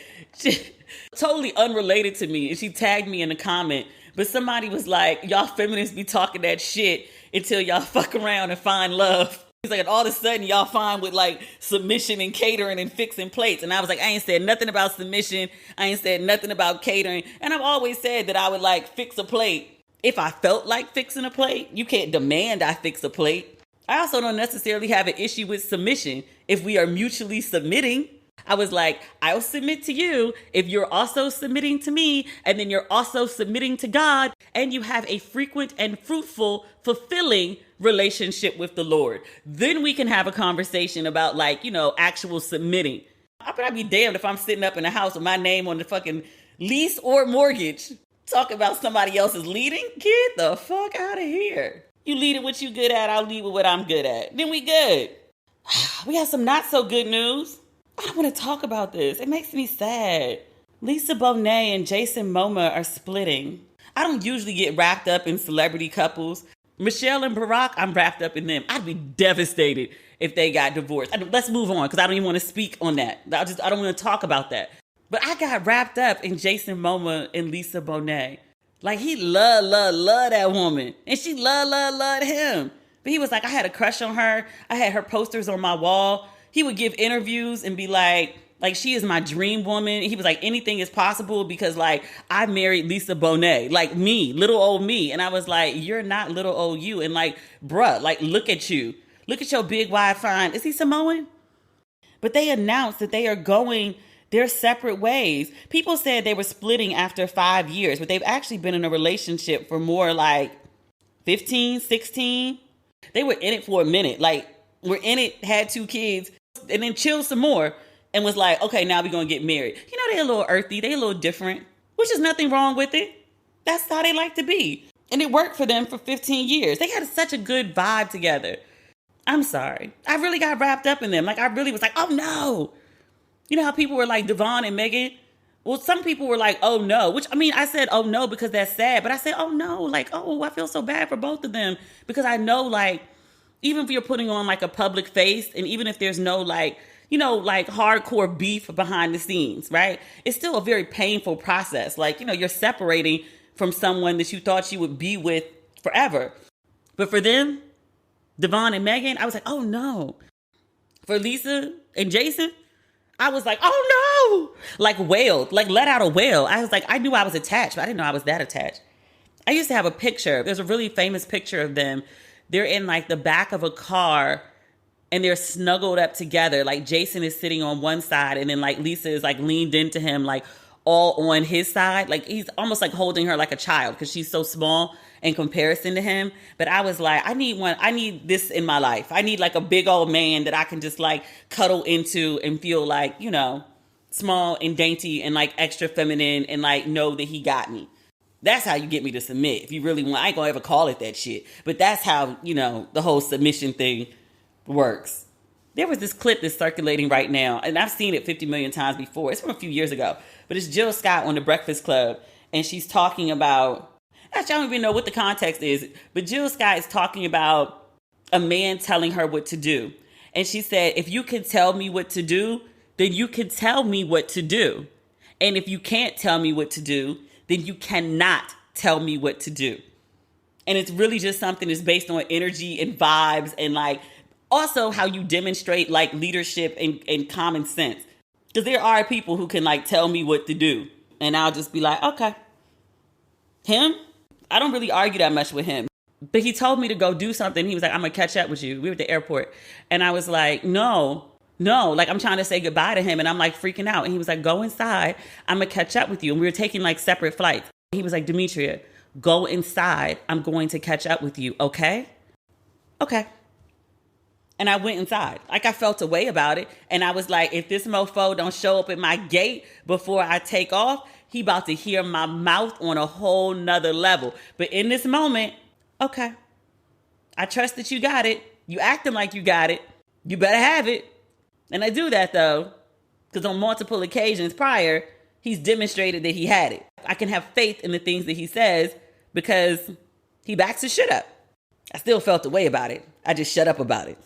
totally unrelated to me, and she tagged me in a comment, but somebody was like, y'all feminists be talking that shit until y'all fuck around and find love. It's like, and all of a sudden y'all find with like submission and catering and fixing plates. And I was like, I ain't said nothing about submission. I ain't said nothing about catering. And I've always said that I would like fix a plate if I felt like fixing a plate. You can't demand I fix a plate. I also don't necessarily have an issue with submission if we are mutually submitting. I was like, I'll submit to you if you're also submitting to me, and then you're also submitting to God, and you have a frequent and fruitful, fulfilling relationship with the Lord. Then we can have a conversation about, like, actual submitting. I'd be damned if I'm sitting up in the house with my name on the fucking lease or mortgage, talking about somebody else's leading. Get the fuck out of here. You lead it what you good at, I'll lead with what I'm good at. Then we good. We have some not so good news. I don't want to talk about this. It makes me sad. Lisa Bonet and Jason Momoa are splitting. I don't usually get wrapped up in celebrity couples. Michelle and Barack, I'm wrapped up in them. I'd be devastated if they got divorced. Let's move on, because I don't even want to speak on that. I don't want to talk about that. But I got wrapped up in Jason Momoa and Lisa Bonet. Like, he love that woman. And she love him. But he was like, I had a crush on her. I had her posters on my wall. He would give interviews and be like, she is my dream woman. He was like, anything is possible because, like, I married Lisa Bonet, like me, little old me. And I was like, you're not little old you. And like, bruh, like, look at you. Look at your big, wide, fine. Is he Samoan? But they announced that they are going their separate ways. People said they were splitting after 5 years, but they've actually been in a relationship for more like 15, 16. They were in it for a minute. Like, were in it, had 2 kids, and then chilled some more and was like, okay, now we're going to get married. They're a little earthy. They're a little different, which is nothing wrong with it. That's how they like to be. And it worked for them for 15 years. They had such a good vibe together. I'm sorry. I really got wrapped up in them. Like, I really was like, oh no. You know how people were like Devon and Megan? Well, some people were like, oh no, which, I said, oh no, because that's sad. But I said, oh no, like, oh, I feel so bad for both of them. Because I know, like, even if you're putting on like a public face, and even if there's no like, like hardcore beef behind the scenes, right? It's still a very painful process. Like, you're separating from someone that you thought you would be with forever. But for them, Devon and Megan, I was like, oh no. For Lisa and Jason, I was like, oh no. Like, wailed, like let out a wail. I was like, I knew I was attached, but I didn't know I was that attached. I used to have a picture. There's a really famous picture of them. They're in like the back of a car and they're snuggled up together. Like, Jason is sitting on one side and then like Lisa is like leaned into him, like all on his side. Like, he's almost like holding her like a child because she's so small in comparison to him. But I was like, I need this in my life. I need like a big old man that I can just like cuddle into and feel like, small and dainty and like extra feminine and like know that he got me. That's how you get me to submit. If you really want, I ain't gonna ever call it that shit. But that's how, the whole submission thing works. There was this clip that's circulating right now, and I've seen it 50 million times before. It's from a few years ago. But it's Jill Scott on The Breakfast Club, and she's talking about, actually, I don't even know what the context is, but Jill Scott is talking about a man telling her what to do. And she said, if you can tell me what to do, then you can tell me what to do. And if you can't tell me what to do, then you cannot tell me what to do. And it's really just something that's based on energy and vibes and like also how you demonstrate like leadership and common sense. Because there are people who can like tell me what to do. And I'll just be like, okay. Him? I don't really argue that much with him. But he told me to go do something. He was like, I'm going to catch up with you. We were at the airport. And I was like, no. Like, I'm trying to say goodbye to him. And I'm like freaking out. And he was like, go inside. I'm going to catch up with you. And we were taking like separate flights. He was like, Demetria, go inside. I'm going to catch up with you. Okay? Okay. And I went inside. Like, I felt a way about it. And I was like, if this mofo don't show up at my gate before I take off, he about to hear my mouth on a whole nother level. But in this moment, okay, I trust that you got it. You acting like you got it. You better have it. And I do that, though, because on multiple occasions prior, he's demonstrated that he had it. I can have faith in the things that he says because he backs his shit up. I still felt a way about it. I just shut up about it.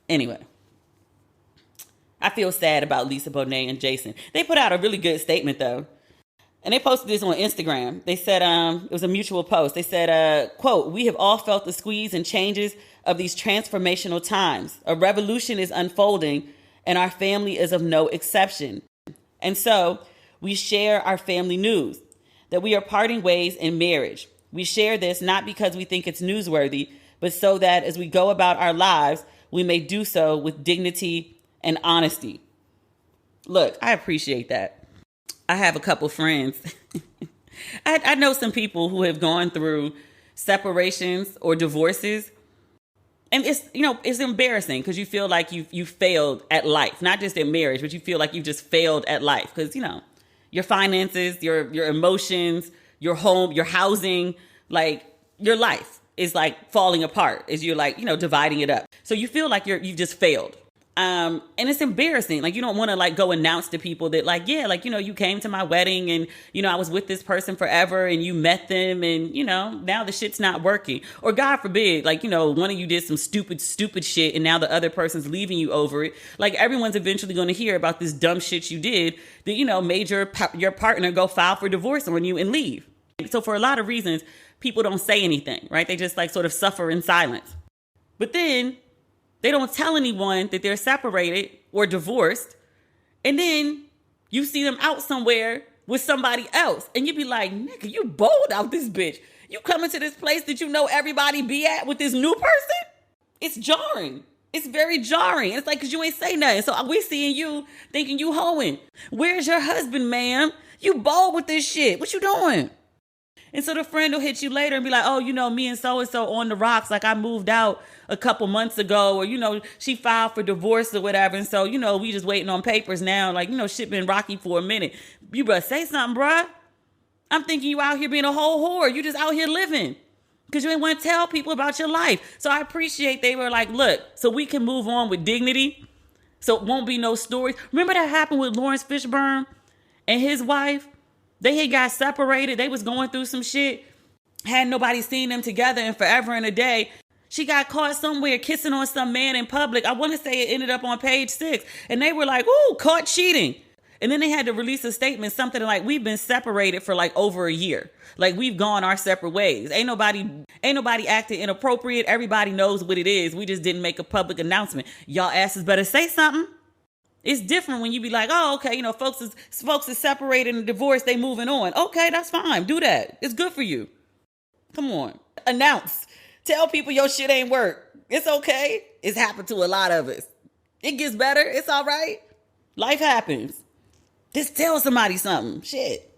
Anyway, I feel sad about Lisa Bonet and Jason. They put out a really good statement, though. And they posted this on Instagram. They said, it was a mutual post. They said, quote, we have all felt the squeeze and changes of these transformational times. A revolution is unfolding, and our family is of no exception. And so we share our family news, that we are parting ways in marriage. We share this not because we think it's newsworthy, but so that as we go about our lives, we may do so with dignity and honesty. Look, I appreciate that. I have a couple friends. I know some people who have gone through separations or divorces. And it's embarrassing because you feel like you failed at life, not just in marriage, but you feel like you just failed at life because, your finances, your emotions, your home, your housing, like your life is like falling apart as you're like, dividing it up. So you feel like you've just failed. And it's embarrassing. Like, you don't want to like go announce to people that like, yeah, like, you came to my wedding and, I was with this person forever and you met them and, now the shit's not working. Or God forbid, like, one of you did some stupid shit and now the other person's leaving you over it. Like everyone's eventually going to hear about this dumb shit you did that, made your partner go file for divorce on you and leave. So for a lot of reasons, people don't say anything, right? They just like sort of suffer in silence. But then they don't tell anyone that they're separated or divorced. And then you see them out somewhere with somebody else. And you be like, nigga, you bold out this bitch. You coming to this place that everybody be at with this new person? It's jarring. It's very jarring. It's like, because you ain't say nothing. So we seeing you thinking you hoeing. Where's your husband, ma'am? You bold with this shit. What you doing? And so the friend will hit you later and be like, oh, me and so-and-so on the rocks. Like I moved out a couple months ago or, she filed for divorce or whatever. And so, we just waiting on papers now. Like, shit been rocky for a minute. You better say something, bruh. I'm thinking you out here being a whole whore. You just out here living because you ain't want to tell people about your life. So I appreciate they were like, look, so we can move on with dignity. So it won't be no stories. Remember that happened with Lawrence Fishburne and his wife? They had got separated. They was going through some shit. Had nobody seen them together in forever and a day. She got caught somewhere kissing on some man in public. I want to say it ended up on page 6. And they were like, ooh, caught cheating. And then they had to release a statement, something like, we've been separated for like over a year. Like we've gone our separate ways. Ain't nobody acting inappropriate. Everybody knows what it is. We just didn't make a public announcement. Y'all asses better say something. It's different when you be like, oh, okay, folks is separated and divorced, they moving on. Okay, that's fine. Do that. It's good for you. Come on. Announce. Tell people your shit ain't work. It's okay. It's happened to a lot of us. It gets better. It's all right. Life happens. Just tell somebody something. Shit.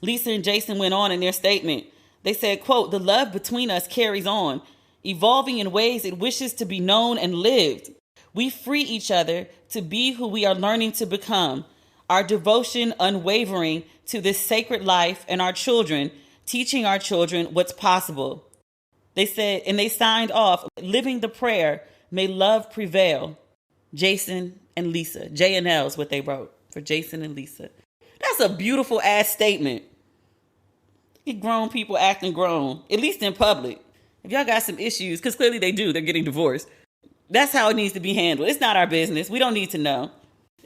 Lisa and Jason went on in their statement. They said, quote, the love between us carries on, evolving in ways it wishes to be known and lived. We free each other to be who we are learning to become. Our devotion unwavering to this sacred life and our children, teaching our children what's possible. They said, and they signed off, living the prayer, may love prevail. Jason and Lisa. J&L is what they wrote for Jason and Lisa. That's a beautiful ass statement. Get grown people acting grown, at least in public. If y'all got some issues, because clearly they do, they're getting divorced. That's how it needs to be handled. It's not our business. We don't need to know.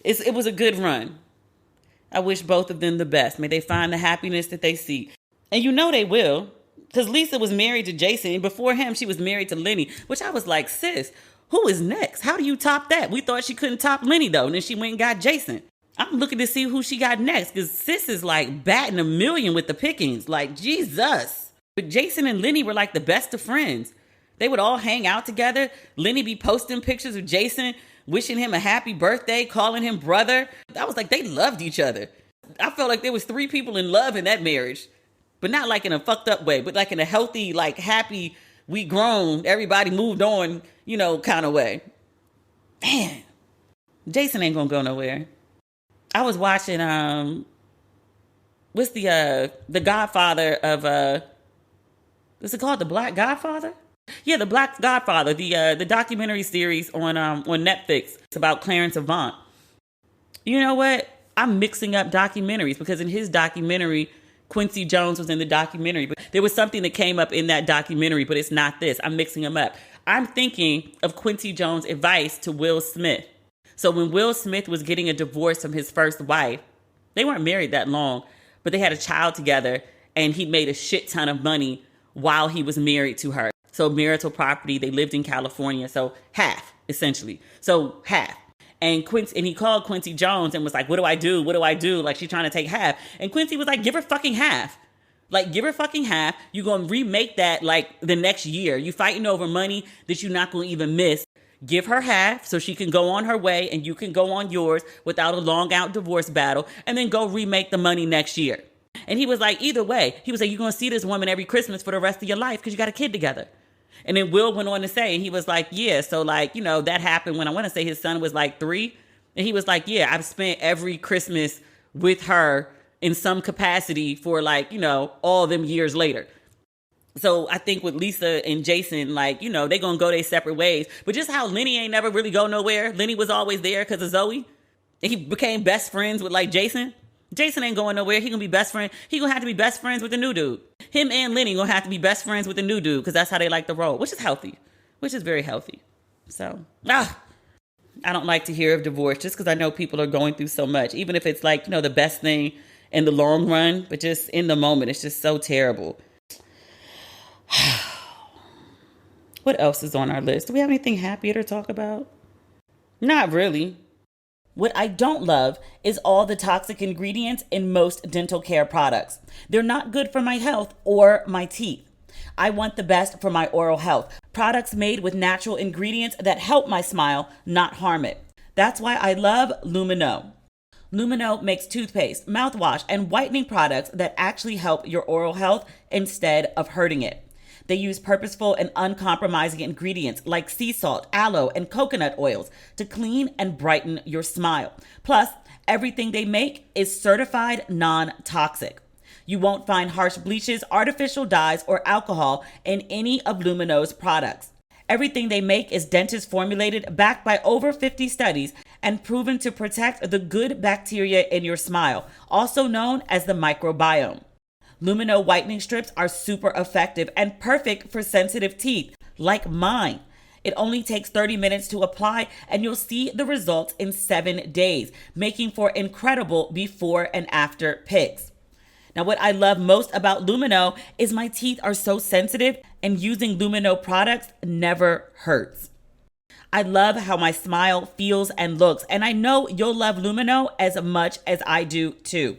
It was a good run. I wish both of them the best. May they find the happiness that they seek. And they will. Because Lisa was married to Jason. And before him, she was married to Lenny. Which I was like, sis, who is next? How do you top that? We thought she couldn't top Lenny, though. And then she went and got Jason. I'm looking to see who she got next. Because sis is like batting a million with the pickings. Like, Jesus. But Jason and Lenny were like the best of friends. They would all hang out together. Lenny be posting pictures of Jason, wishing him a happy birthday, calling him brother. I was like, they loved each other. I felt like there was 3 people in love in that marriage, but not like in a fucked up way, but like in a healthy, like happy, we grown, everybody moved on, kind of way. Man, Jason ain't gonna go nowhere. I was watching, what's the Godfather of, what's it called? The Black Godfather? Yeah, the Black Godfather, the documentary series on Netflix. It's about Clarence Avant. You know what? I'm mixing up documentaries because in his documentary, Quincy Jones was in the documentary. But there was something that came up in that documentary, but it's not this. I'm mixing them up. I'm thinking of Quincy Jones' advice to Will Smith. So when Will Smith was getting a divorce from his first wife, they weren't married that long, but they had a child together and he made a shit ton of money while he was married to her. So marital property, they lived in California. So half, essentially. So half. And he called Quincy Jones and was like, what do I do? What do I do? Like, she's trying to take half. And Quincy was like, give her fucking half. Like, give her fucking half. You're going to remake that like the next year. You fighting over money that you're not going to even miss. give her half so she can go on her way and you can go on yours without a long out divorce battle, and then go remake the money next year. And he was like, either way, he was like, you're going to see this woman every Christmas for the rest of your life because you got a kid together. And then Will went on to say, and he was like, yeah, so like, that happened when I want to say his son was like 3. And he was like, yeah, I've spent every Christmas with her in some capacity for like, all them years later. So I think with Lisa and Jason, like, they going to go their separate ways. But just how Lenny ain't never really go nowhere. Lenny was always there because of Zoe. And he became best friends with like Jason. Jason ain't going nowhere. He gonna be best friend. He gonna have to be best friends with the new dude. Him and Lenny gonna have to be best friends with the new dude because that's how they like to roll, which is healthy, which is very healthy. So, I don't like to hear of divorce just because I know people are going through so much, even if it's like, the best thing in the long run, but just in the moment, it's just so terrible. What else is on our list? Do we have anything happier to talk about? Not really. What I don't love is all the toxic ingredients in most dental care products. They're not good for my health or my teeth. I want the best for my oral health. Products made with natural ingredients that help my smile, not harm it. That's why I love Lumineux. Lumineux makes toothpaste, mouthwash, and whitening products that actually help your oral health instead of hurting it. They use purposeful and uncompromising ingredients like sea salt, aloe, and coconut oils to clean and brighten your smile. Plus, everything they make is certified non-toxic. You won't find harsh bleaches, artificial dyes, or alcohol in any of Lumineux's products. Everything they make is dentist formulated, backed by over 50 studies, and proven to protect the good bacteria in your smile, also known as the microbiome. Lumino whitening strips are super effective and perfect for sensitive teeth, like mine. It only takes 30 minutes to apply, and you'll see the results in 7 days, making for incredible before and after pics. Now, what I love most about Lumino is my teeth are so sensitive, and using Lumino products never hurts. I love how my smile feels and looks, and I know you'll love Lumino as much as I do too.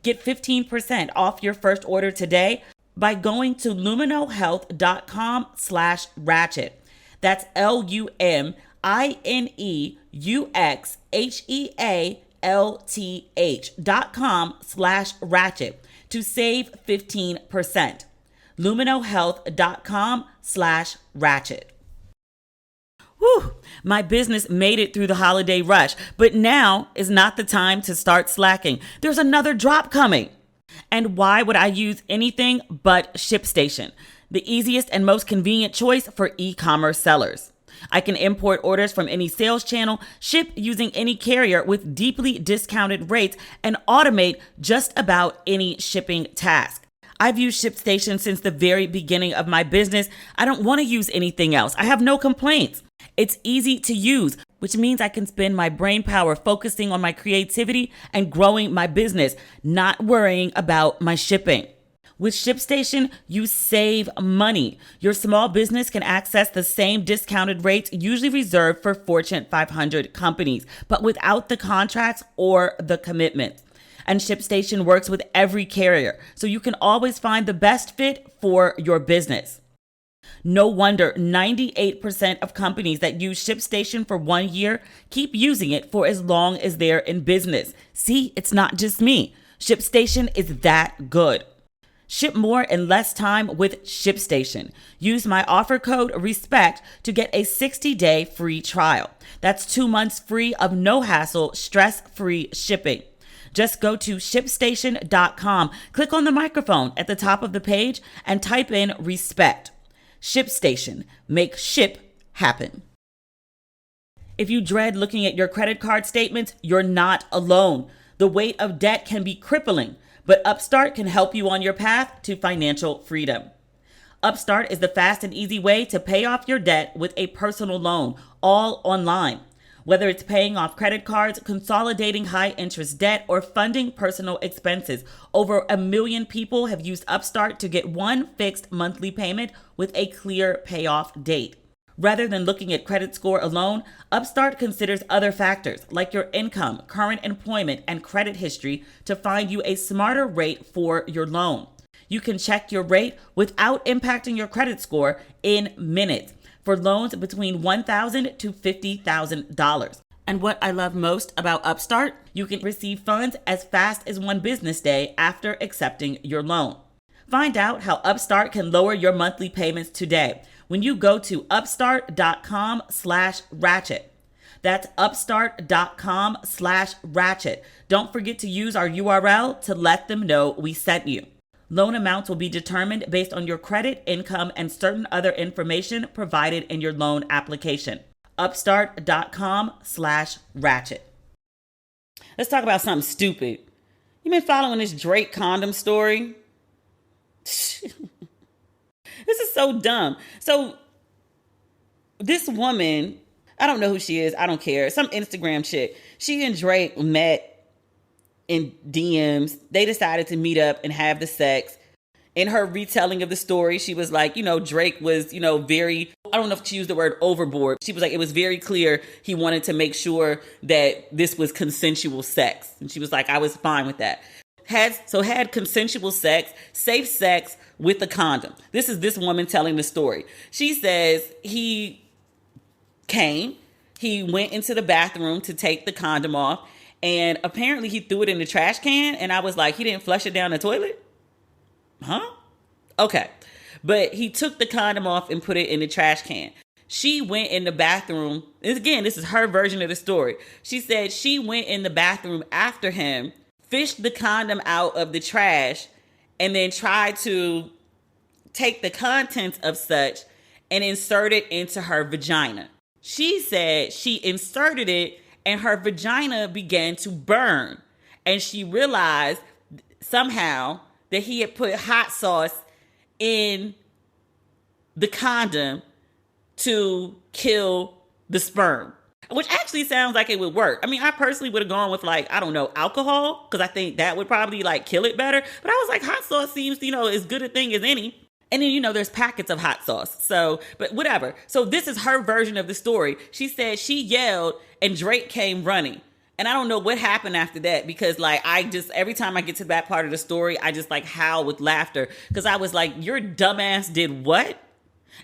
Get 15% off your first order today by going to luminohealth.com/ratchet. That's LUMINEUXHEALTH.com/ratchet to save 15%. luminohealth.com/ratchet. Whew, my business made it through the holiday rush, but now is not the time to start slacking. There's another drop coming. And why would I use anything but ShipStation, the easiest and most convenient choice for e-commerce sellers? I can import orders from any sales channel, ship using any carrier with deeply discounted rates, and automate just about any shipping task. I've used ShipStation since the very beginning of my business. I don't want to use anything else. I have no complaints. It's easy to use, which means I can spend my brain power focusing on my creativity and growing my business, not worrying about my shipping. With ShipStation, you save money. Your small business can access the same discounted rates usually reserved for Fortune 500 companies, but without the contracts or the commitment. And ShipStation works with every carrier, so you can always find the best fit for your business. No wonder 98% of companies that use ShipStation for 1 year keep using it for as long as they're in business. See, it's not just me. ShipStation is that good. Ship more in less time with ShipStation. Use my offer code RESPECT to get a 60-day free trial. That's 2 months free of no hassle, stress-free shipping. Just go to ShipStation.com, click on the microphone at the top of the page, and type in RESPECT. ShipStation. Make ship happen. If you dread looking at your credit card statements, you're not alone. The weight of debt can be crippling, but Upstart can help you on your path to financial freedom. Upstart is the fast and easy way to pay off your debt with a personal loan, all online. Whether it's paying off credit cards, consolidating high-interest debt, or funding personal expenses, over 1 million people have used Upstart to get one fixed monthly payment with a clear payoff date. Rather than looking at credit score alone, Upstart considers other factors like your income, current employment, and credit history to find you a smarter rate for your loan. You can check your rate without impacting your credit score in minutes. for loans between $1,000 to $50,000. And what I love most about Upstart, you can receive funds as fast as one business day after accepting your loan. Find out how Upstart can lower your monthly payments today when you go to upstart.com/ratchet. That's upstart.com/ratchet. Don't forget to use our URL to let them know we sent you. Loan amounts will be determined based on your credit, income, and certain other information provided in your loan application. Upstart.com/ratchet. Let's talk about something stupid. You been following this Drake condom story? This is so dumb. So this woman, I don't know who she is. I don't care. Some Instagram chick. She and Drake met in DMs. They decided to meet up and have the sex. In her retelling of the story, she was like, Drake was, very, I don't know if she used the word overboard. She was like, it was very clear he wanted to make sure that this was consensual sex. And she was like, I was fine with that. Had consensual sex, safe sex with a condom. This is this woman telling the story. She says he went into the bathroom to take the condom off, and apparently he threw it in the trash can. And I was like, he didn't flush it down the toilet? Huh? Okay. But he took the condom off and put it in the trash can. She went in the bathroom. Again, this is her version of the story. She said she went in the bathroom after him, fished the condom out of the trash, and then tried to take the contents of such and insert it into her vagina. She said she inserted it and her vagina began to burn. And she realized somehow that he had put hot sauce in the condom to kill the sperm, which actually sounds like it would work. I mean, I personally would have gone with alcohol, because I think that would probably kill it better. But I was like, hot sauce seems, as good a thing as any. And then, there's packets of hot sauce. So, but whatever. So this is her version of the story. She said she yelled and Drake came running. And I don't know what happened after that, because every time I get to that part of the story, I just howl with laughter, because I was like, your dumbass did what?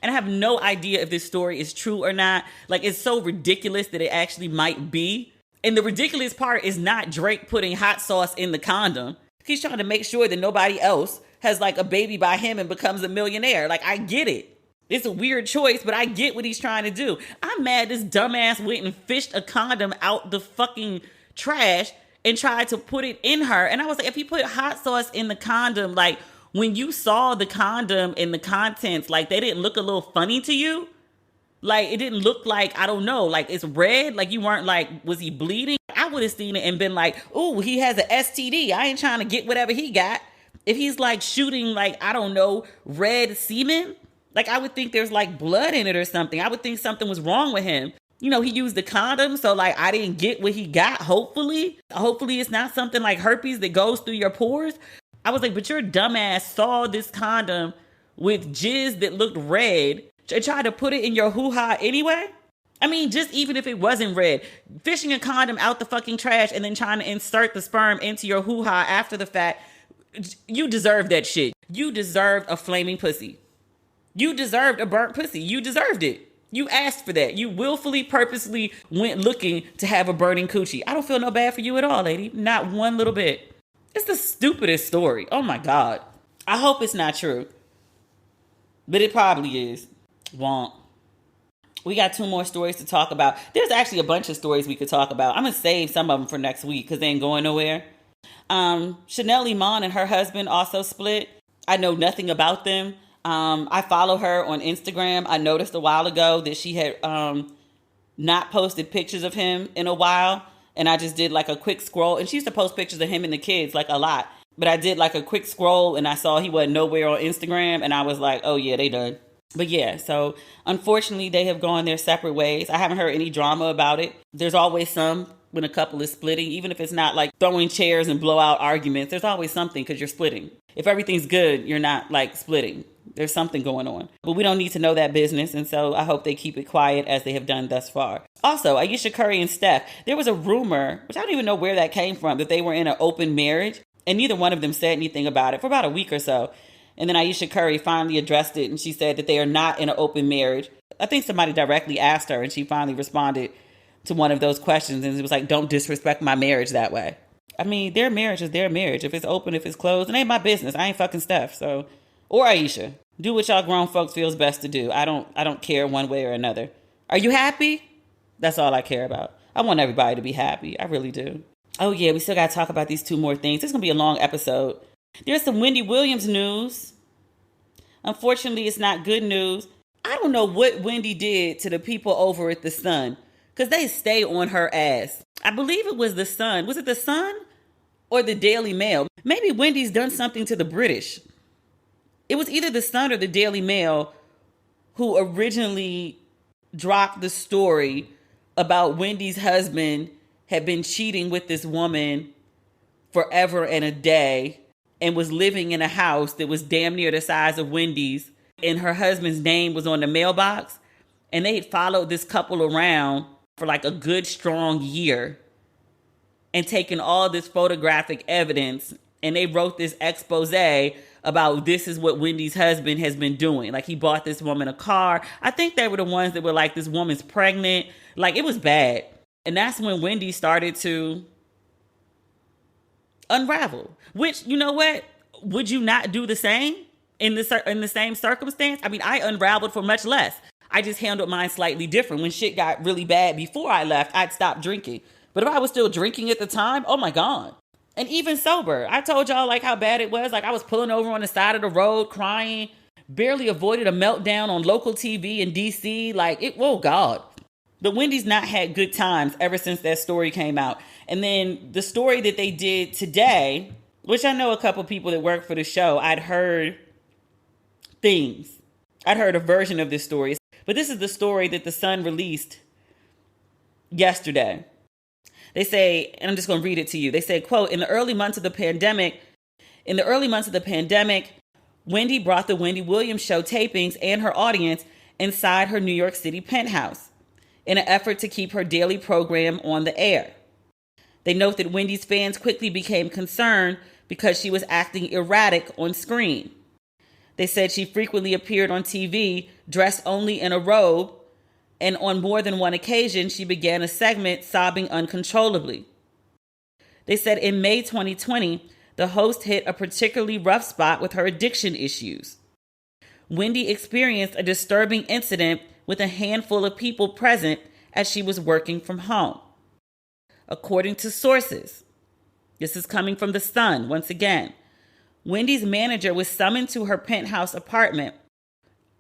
And I have no idea if this story is true or not. It's so ridiculous that it actually might be. And the ridiculous part is not Drake putting hot sauce in the condom. He's trying to make sure that nobody else has a baby by him and becomes a millionaire. I get it. It's a weird choice, but I get what he's trying to do. I'm mad this dumbass went and fished a condom out the fucking trash and tried to put it in her. And I was like, if you put hot sauce in the condom, when you saw the condom and the contents, they didn't look a little funny to you? It didn't look I don't know, it's red? You weren't was he bleeding? I would have seen it and been like, ooh, he has an STD. I ain't trying to get whatever he got. If he's shooting I don't know, red semen, I would think there's blood in it or something. I would think something was wrong with him. He used the condom, so I didn't get what he got, hopefully. Hopefully it's not something like herpes that goes through your pores. I was like, but your dumbass saw this condom with jizz that looked red and tried to put it in your hoo-ha anyway? I mean, just even if it wasn't red, fishing a condom out the fucking trash and then trying to insert the sperm into your hoo-ha after the fact, you deserve that shit. You deserved a flaming pussy. You deserved a burnt pussy. You deserved it. You asked for that. You willfully, purposely went looking to have a burning coochie. I don't feel no bad for you at all, lady. Not one little bit. It's the stupidest story. Oh my God. I hope it's not true. But it probably is. Won't. We got 2 more stories to talk about. There's actually a bunch of stories we could talk about. I'm going to save some of them for next week because they ain't going nowhere. Chanel Iman and her husband also split. I know nothing about them. I follow her on Instagram. I noticed a while ago that she had not posted pictures of him in a while. And I just did a quick scroll. And she used to post pictures of him and the kids a lot. But I did a quick scroll and I saw he wasn't nowhere on Instagram. And I was like, oh yeah, they done. But yeah, so unfortunately they have gone their separate ways. I haven't heard any drama about it. There's always some when a couple is splitting, even if it's not throwing chairs and blowout arguments. There's always something because you're splitting. If everything's good, you're not splitting. There's something going on. But we don't need to know that business. And so I hope they keep it quiet as they have done thus far. Also, Ayesha Curry and Steph, there was a rumor, which I don't even know where that came from, that they were in an open marriage. And neither one of them said anything about it for about a week or so. And then Ayesha Curry finally addressed it. And she said that they are not in an open marriage. I think somebody directly asked her and she finally responded to one of those questions. And it was like, don't disrespect my marriage that way. I mean, their marriage is their marriage. If it's open, if it's closed, it ain't my business. I ain't fucking Steph. So, or Aisha. Do what y'all grown folks feels best to do. I don't care one way or another. Are you happy? That's all I care about. I want everybody to be happy. I really do. Oh yeah, we still got to talk about these 2 more things. This is going to be a long episode. There's some Wendy Williams news. Unfortunately, it's not good news. I don't know what Wendy did to the people over at the Sun, because they stay on her ass. I believe it was the Sun. Was it the Sun or the Daily Mail? Maybe Wendy's done something to the British. It was either the Sun or the Daily Mail who originally dropped the story about Wendy's husband had been cheating with this woman forever and a day and was living in a house that was damn near the size of Wendy's, and her husband's name was on the mailbox, and they had followed this couple around for like a good strong year and taken all this photographic evidence, and they wrote this expose about this is what Wendy's husband has been doing. Like, he bought this woman a car. I think they were the ones that were like, this woman's pregnant. Like, it was bad. And that's when Wendy started to unravel. Which, you know what? Would you not do the same in the same circumstance? I mean, I unraveled for much less. I just handled mine slightly different. When shit got really bad before I left, I'd stop drinking. But if I was still drinking at the time, oh my God. And even sober, I told y'all like how bad it was. Like, I was pulling over on the side of the road crying, barely avoided a meltdown on local TV in DC. Like, oh God. But Wendy's not had good times ever since that story came out. And then the story that they did today, which I know a couple people that work for the show, I'd heard things. I'd heard a version of this story. But this is the story that the Sun released yesterday. They say, and I'm just going to read it to you. They say, quote, in the early months of the pandemic, Wendy brought the Wendy Williams show tapings and her audience inside her New York City penthouse in an effort to keep her daily program on the air. They note that Wendy's fans quickly became concerned because she was acting erratic on screen. They said she frequently appeared on TV dressed only in a robe, and on more than one occasion, she began a segment sobbing uncontrollably. They said in May 2020, the host hit a particularly rough spot with her addiction issues. Wendy experienced a disturbing incident with a handful of people present as she was working from home. According to sources, this is coming from the Sun once again, Wendy's manager was summoned to her penthouse apartment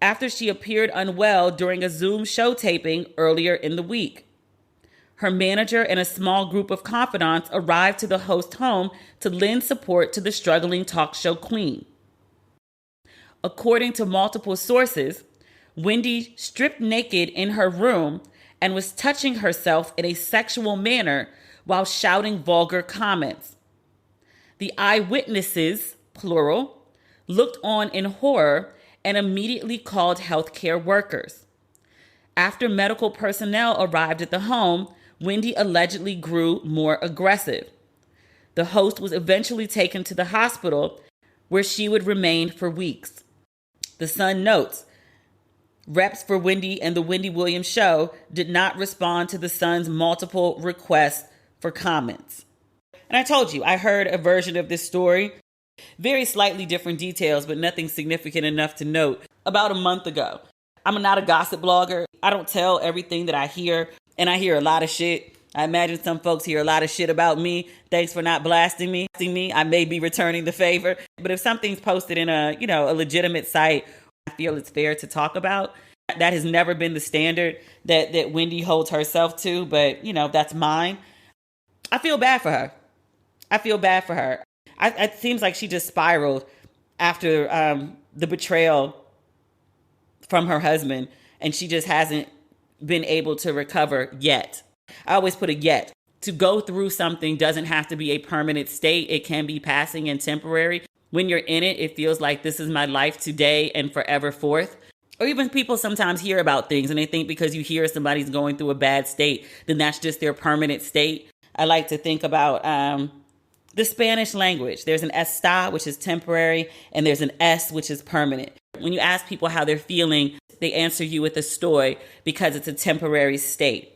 after she appeared unwell during a Zoom show taping earlier in the week. Her manager and a small group of confidants arrived to the host home to lend support to the struggling talk show queen. According to multiple sources, Wendy stripped naked in her room and was touching herself in a sexual manner while shouting vulgar comments. The eyewitnesses, plural, looked on in horror and immediately called healthcare workers. After medical personnel arrived at the home, Wendy allegedly grew more aggressive. The host was eventually taken to the hospital, where she would remain for weeks. The Sun notes, reps for Wendy and the Wendy Williams show did not respond to the Sun's multiple requests for comments. And I told you, I heard a version of this story, very slightly different details, but nothing significant enough to note, about a month ago. I'm not a gossip blogger. I don't tell everything that I hear, and I hear a lot of shit. I imagine some folks hear a lot of shit about me. Thanks for not blasting me. I may be returning the favor. But if something's posted in a legitimate site, I feel it's fair to talk about. That has never been the standard that Wendy holds herself to, but that's mine. I feel bad for her. It seems like she just spiraled after the betrayal from her husband, and she just hasn't been able to recover yet. I always put a yet. To go through something doesn't have to be a permanent state. It can be passing and temporary. When you're in it, it feels like this is my life today and forever forth. Or even people sometimes hear about things and they think because you hear somebody's going through a bad state, then that's just their permanent state. I like to think about the Spanish language. There's an está, which is temporary, and there's an es, which is permanent. When you ask people how they're feeling, they answer you with a story because it's a temporary state.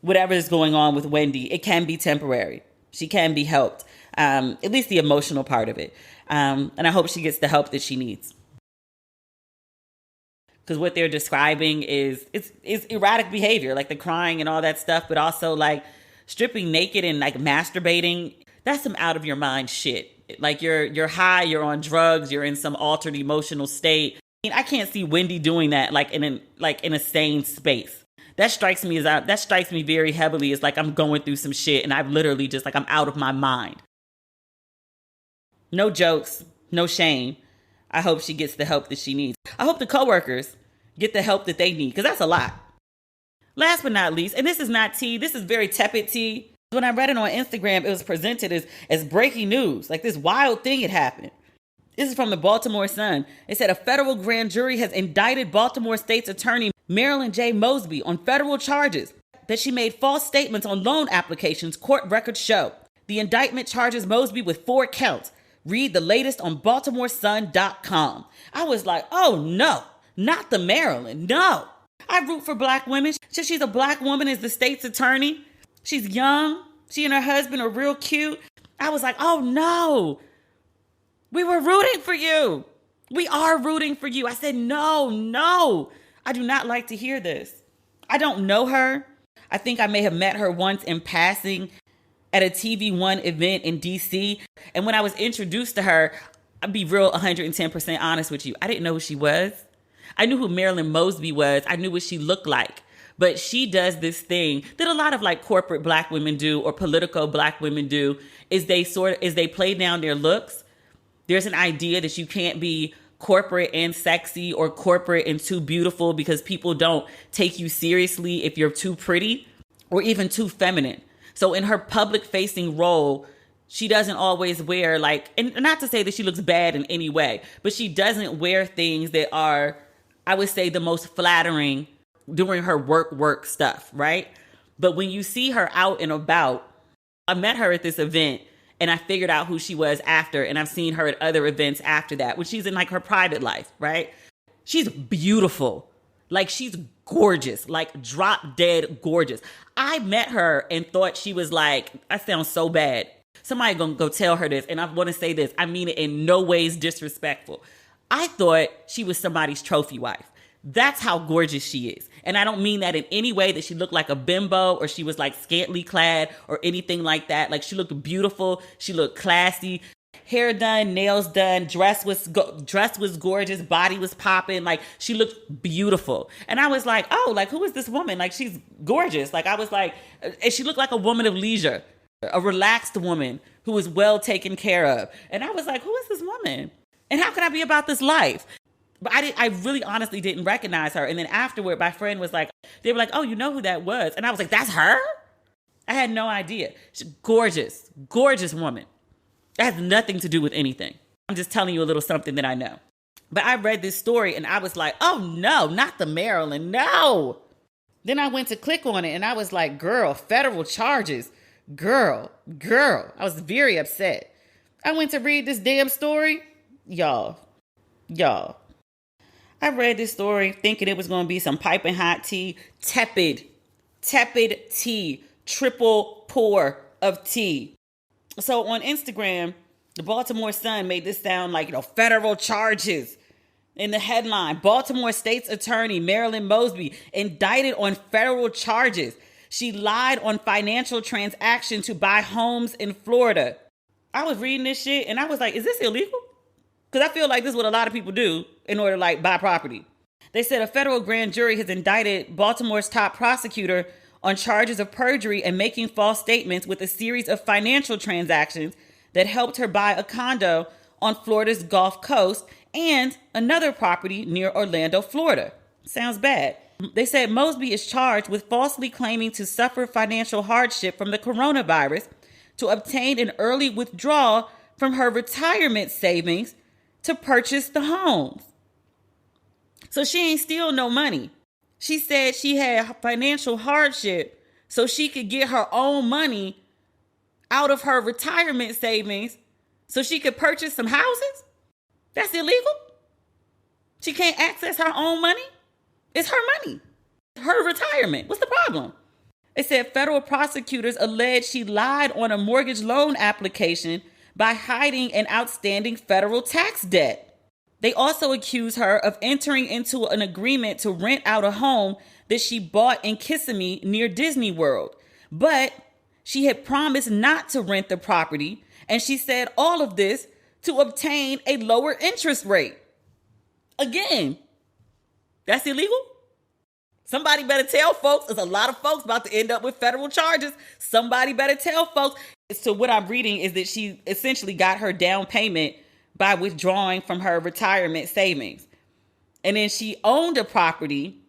Whatever is going on with Wendy, it can be temporary. She can be helped, at least the emotional part of it. And I hope she gets the help that she needs. Because what they're describing is erratic behavior, like the crying and all that stuff, but also like stripping naked and like masturbating. That's some out of your mind shit. Like you're high, you're on drugs, you're in some altered emotional state. I mean, I can't see Wendy doing that in a sane space. That strikes me very heavily as like I'm going through some shit and I've literally just like I'm out of my mind. No jokes, no shame. I hope she gets the help that she needs. I hope the coworkers get the help that they need, because that's a lot. Last but not least, and this is not tea, this is very tepid tea. When I read it on Instagram, it was presented as breaking news. Like this wild thing had happened. This is from the Baltimore Sun. It said a federal grand jury has indicted Baltimore State's attorney Marilyn Mosby on federal charges that she made false statements on loan applications, court records show. The indictment charges Mosby with 4 counts. Read the latest on BaltimoreSun.com. I was like, oh no, not the Marilyn, no. I root for black women. She's a black woman as the state's attorney. She's young. She and her husband are real cute. I was like, oh no, we were rooting for you. We are rooting for you. I said, no, I do not like to hear this. I don't know her. I think I may have met her once in passing at a TV One event in DC. And when I was introduced to her, I'd be real 110% honest with you. I didn't know who she was. I knew who Marilyn Mosby was. I knew what she looked like. But she does this thing that a lot of like corporate black women do or political black women do is they play down their looks. There's an idea that you can't be corporate and sexy or corporate and too beautiful because people don't take you seriously if you're too pretty or even too feminine. So in her public facing role, she doesn't always wear like, and not to say that she looks bad in any way, but she doesn't wear things that are, I would say, the most flattering during her work stuff, right? But when you see her out and about, I met her at this event and I figured out who she was after, and I've seen her at other events after that, when she's in like her private life, right? She's beautiful. Like she's gorgeous, like drop dead gorgeous. I met her and thought she was like, I sound so bad. Somebody gonna go tell her this, and I want to say this. I mean it in no ways disrespectful. I thought she was somebody's trophy wife. That's how gorgeous she is. And I don't mean that in any way that she looked like a bimbo or she was like scantily clad or anything like that. Like she looked beautiful. She looked classy. Hair done, nails done, dress was gorgeous, body was popping. Like she looked beautiful. And I was like, oh, like who is this woman? Like she's gorgeous. Like I was like, and she looked like a woman of leisure, a relaxed woman who was well taken care of. And I was like, who is this woman? And how can I be about this life? But I really honestly didn't recognize her. And then afterward, my friend was like, they were like, oh, you know who that was? And I was like, that's her? I had no idea. She's gorgeous, gorgeous woman. That has nothing to do with anything. I'm just telling you a little something that I know. But I read this story and I was like, oh no, not the Marilyn, no. Then I went to click on it and I was like, girl, federal charges. Girl. I was very upset. I went to read this damn story. Y'all. I read this story thinking it was going to be some piping hot tea. Tepid tea. Triple pour of tea. So on Instagram, the Baltimore Sun made this sound like, federal charges. In the headline, Baltimore State's attorney Marilyn Mosby indicted on federal charges. She lied on financial transaction to buy homes in Florida. I was reading this shit and I was like, is this illegal? Because I feel like this is what a lot of people do in order to buy property. They said a federal grand jury has indicted Baltimore's top prosecutor on charges of perjury and making false statements with a series of financial transactions that helped her buy a condo on Florida's Gulf Coast and another property near Orlando, Florida. Sounds bad. They said Mosby is charged with falsely claiming to suffer financial hardship from the coronavirus to obtain an early withdrawal from her retirement savings to purchase the homes. So she ain't steal no money. She said she had financial hardship so she could get her own money out of her retirement savings so she could purchase some houses? That's illegal? She can't access her own money? It's her money. Her retirement. What's the problem? It said federal prosecutors allege she lied on a mortgage loan application by hiding an outstanding federal tax debt. They also accuse her of entering into an agreement to rent out a home that she bought in Kissimmee near Disney World. But she had promised not to rent the property, and she said all of this to obtain a lower interest rate. Again, that's illegal? Somebody better tell folks. There's a lot of folks about to end up with federal charges. Somebody better tell folks. So what I'm reading is that she essentially got her down payment by withdrawing from her retirement savings. And then she owned a property.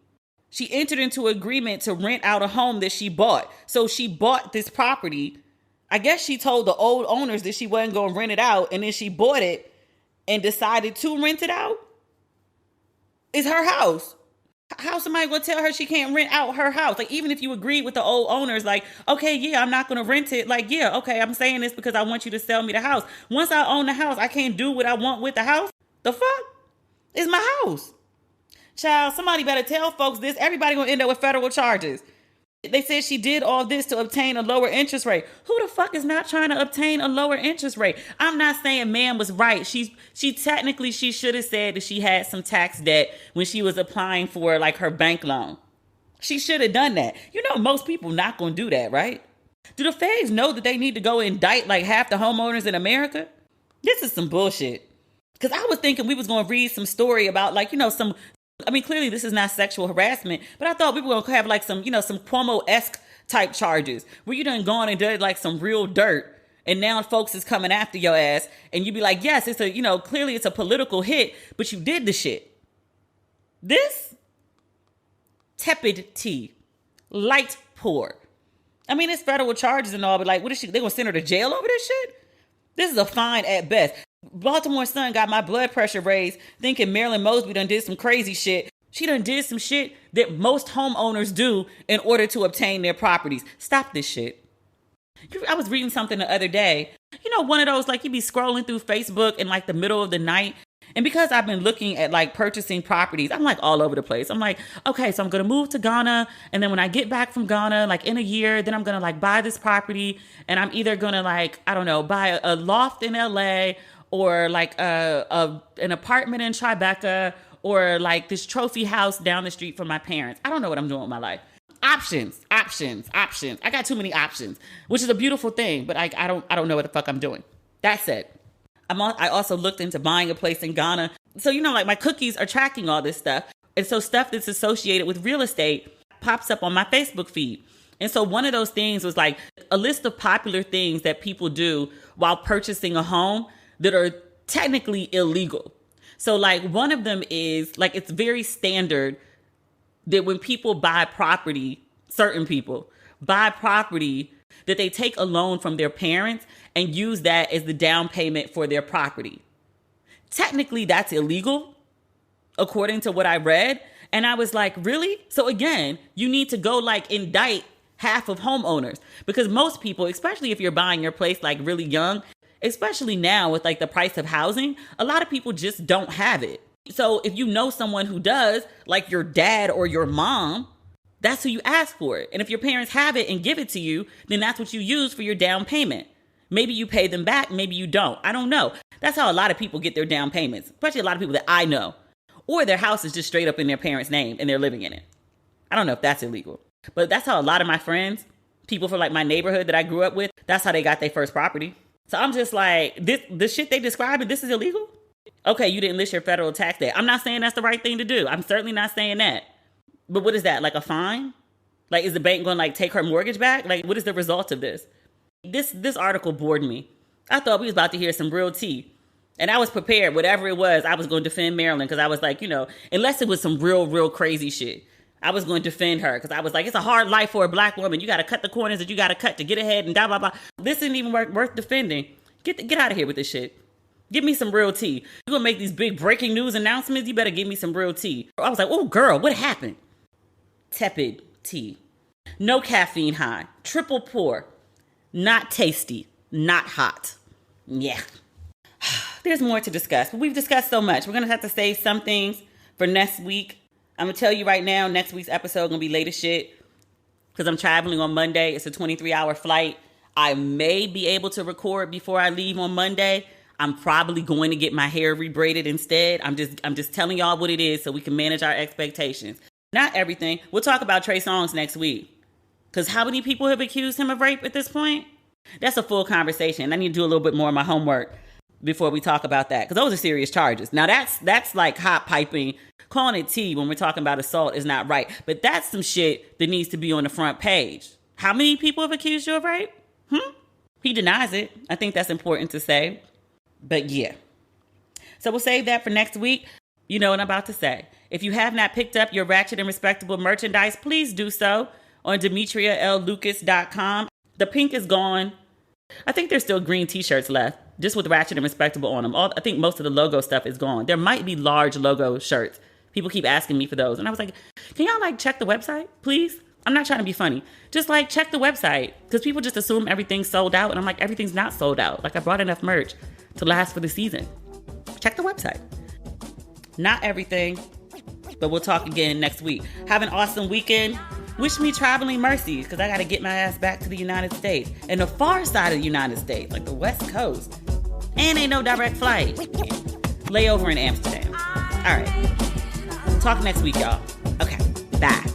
She entered into agreement to rent out a home that she bought. So she bought this property. I guess she told the old owners that she wasn't going to rent it out. And then she bought it and decided to rent it out. It's her house. How somebody gonna tell her she can't rent out her house? Like, even if you agree with the old owners, like, okay, yeah, I'm not gonna rent it. Like, yeah, okay, I'm saying this because I want you to sell me the house. Once I own the house, I can't do what I want with the house. The fuck? It's my house. Child, somebody better tell folks this. Everybody gonna end up with federal charges. They said she did all this to obtain a lower interest rate. Who the fuck is not trying to obtain a lower interest rate? I'm not saying ma'am was right. She technically should have said that she had some tax debt when she was applying for like her bank loan. She should have done that. You know, most people not going to do that, right? Do the feds know that they need to go indict like half the homeowners in America? This is some bullshit. Because I was thinking we was going to read some story about like, you know, clearly this is not sexual harassment, but I thought we were going to have like some Cuomo-esque type charges where you done gone and did like some real dirt. And now folks is coming after your ass and you be like, yes, it's clearly it's a political hit, but you did the shit. This tepid tea, light pour. I mean, it's federal charges and all, but like, what is they going to send her to jail over this shit? This is a fine at best. Baltimore Sun got my blood pressure raised thinking Marilyn Mosby done did some crazy shit. She done did some shit that most homeowners do in order to obtain their properties. Stop this shit. I was reading something the other day. You know, one of those, like you be scrolling through Facebook in like the middle of the night. And because I've been looking at like purchasing properties, I'm like all over the place. I'm like, okay, so I'm going to move to Ghana. And then when I get back from Ghana, like in a year, then I'm going to like buy this property. And I'm either going to like, I don't know, buy a loft in LA or like an apartment in Tribeca or like this trophy house down the street from my parents. I don't know what I'm doing with my life. Options. I got too many options, which is a beautiful thing, but I don't know what the fuck I'm doing. That said, I also looked into buying a place in Ghana. So, you know, like my cookies are tracking all this stuff. And so stuff that's associated with real estate pops up on my Facebook feed. And so one of those things was like a list of popular things that people do while purchasing a home that are technically illegal. So like one of them is like, it's very standard that when people buy property, certain people buy property, that they take a loan from their parents and use that as the down payment for their property. Technically, that's illegal, according to what I read. And I was like, really? So again, you need to go like indict half of homeowners, because most people, especially if you're buying your place like really young, especially now with like the price of housing, a lot of people just don't have it. So if you know someone who does, like your dad or your mom, that's who you ask for it. And if your parents have it and give it to you, then that's what you use for your down payment. Maybe you pay them back, maybe you don't. I don't know. That's how a lot of people get their down payments, especially a lot of people that I know. Or their house is just straight up in their parents' name and they're living in it. I don't know if that's illegal, but that's how a lot of my friends, people from like my neighborhood that I grew up with, that's how they got their first property. So I'm just like, this shit they describing, this is illegal? Okay, you didn't list your federal tax debt. I'm not saying that's the right thing to do. I'm certainly not saying that. But what is that, like a fine? Like, is the bank going to like take her mortgage back? Like, what is the result of this? This article bored me. I thought we was about to hear some real tea. And I was prepared, whatever it was, I was going to defend Marilyn because I was like, you know, unless it was some real crazy shit, I was going to defend her because I was like, it's a hard life for a black woman. You got to cut the corners that you got to cut to get ahead and blah, blah, blah. This isn't even worth defending. Get out of here with this shit. Give me some real tea. You're going to make these big breaking news announcements. You better give me some real tea. I was like, oh, girl, what happened? Tepid tea. No caffeine high. Triple pour. Not tasty. Not hot. Yeah. There's more to discuss, but we've discussed so much. We're going to have to save some things For next week, I'm going to tell you right now, next week's episode going to be late as shit because I'm traveling on Monday. It's a 23-hour flight. I may be able to record before I leave on Monday. I'm probably going to get my hair rebraided instead. I'm just telling y'all what it is so we can manage our expectations. Not everything. We'll talk about Trey Songz next week. Because how many people have accused him of rape at this point? That's a full conversation. I need to do a little bit more of my homework before we talk about that. Because those are serious charges. Now, that's like hot piping. Calling it tea when we're talking about assault is not right. But that's some shit that needs to be on the front page. How many people have accused you of rape? He denies it. I think that's important to say. But yeah. So we'll save that for next week. You know what I'm about to say. If you have not picked up your Ratchet and Respectable merchandise, please do so on demetriallucas.com. The pink is gone. I think there's still green t-shirts left, just with Ratchet and Respectable on them. I think most of the logo stuff is gone. There might be large logo shirts. People keep asking me for those. And I was like, can y'all check the website, please? I'm not trying to be funny. Just check the website. Because people just assume everything's sold out. And I'm like, everything's not sold out. I brought enough merch to last for the season. Check the website. Not everything, but we'll talk again next week. Have an awesome weekend. Wish me traveling mercies, because I got to get my ass back to the United States. And the far side of the United States, like the West Coast. And ain't no direct flight. Layover in Amsterdam. All right. Talk next week, y'all. Okay. Bye.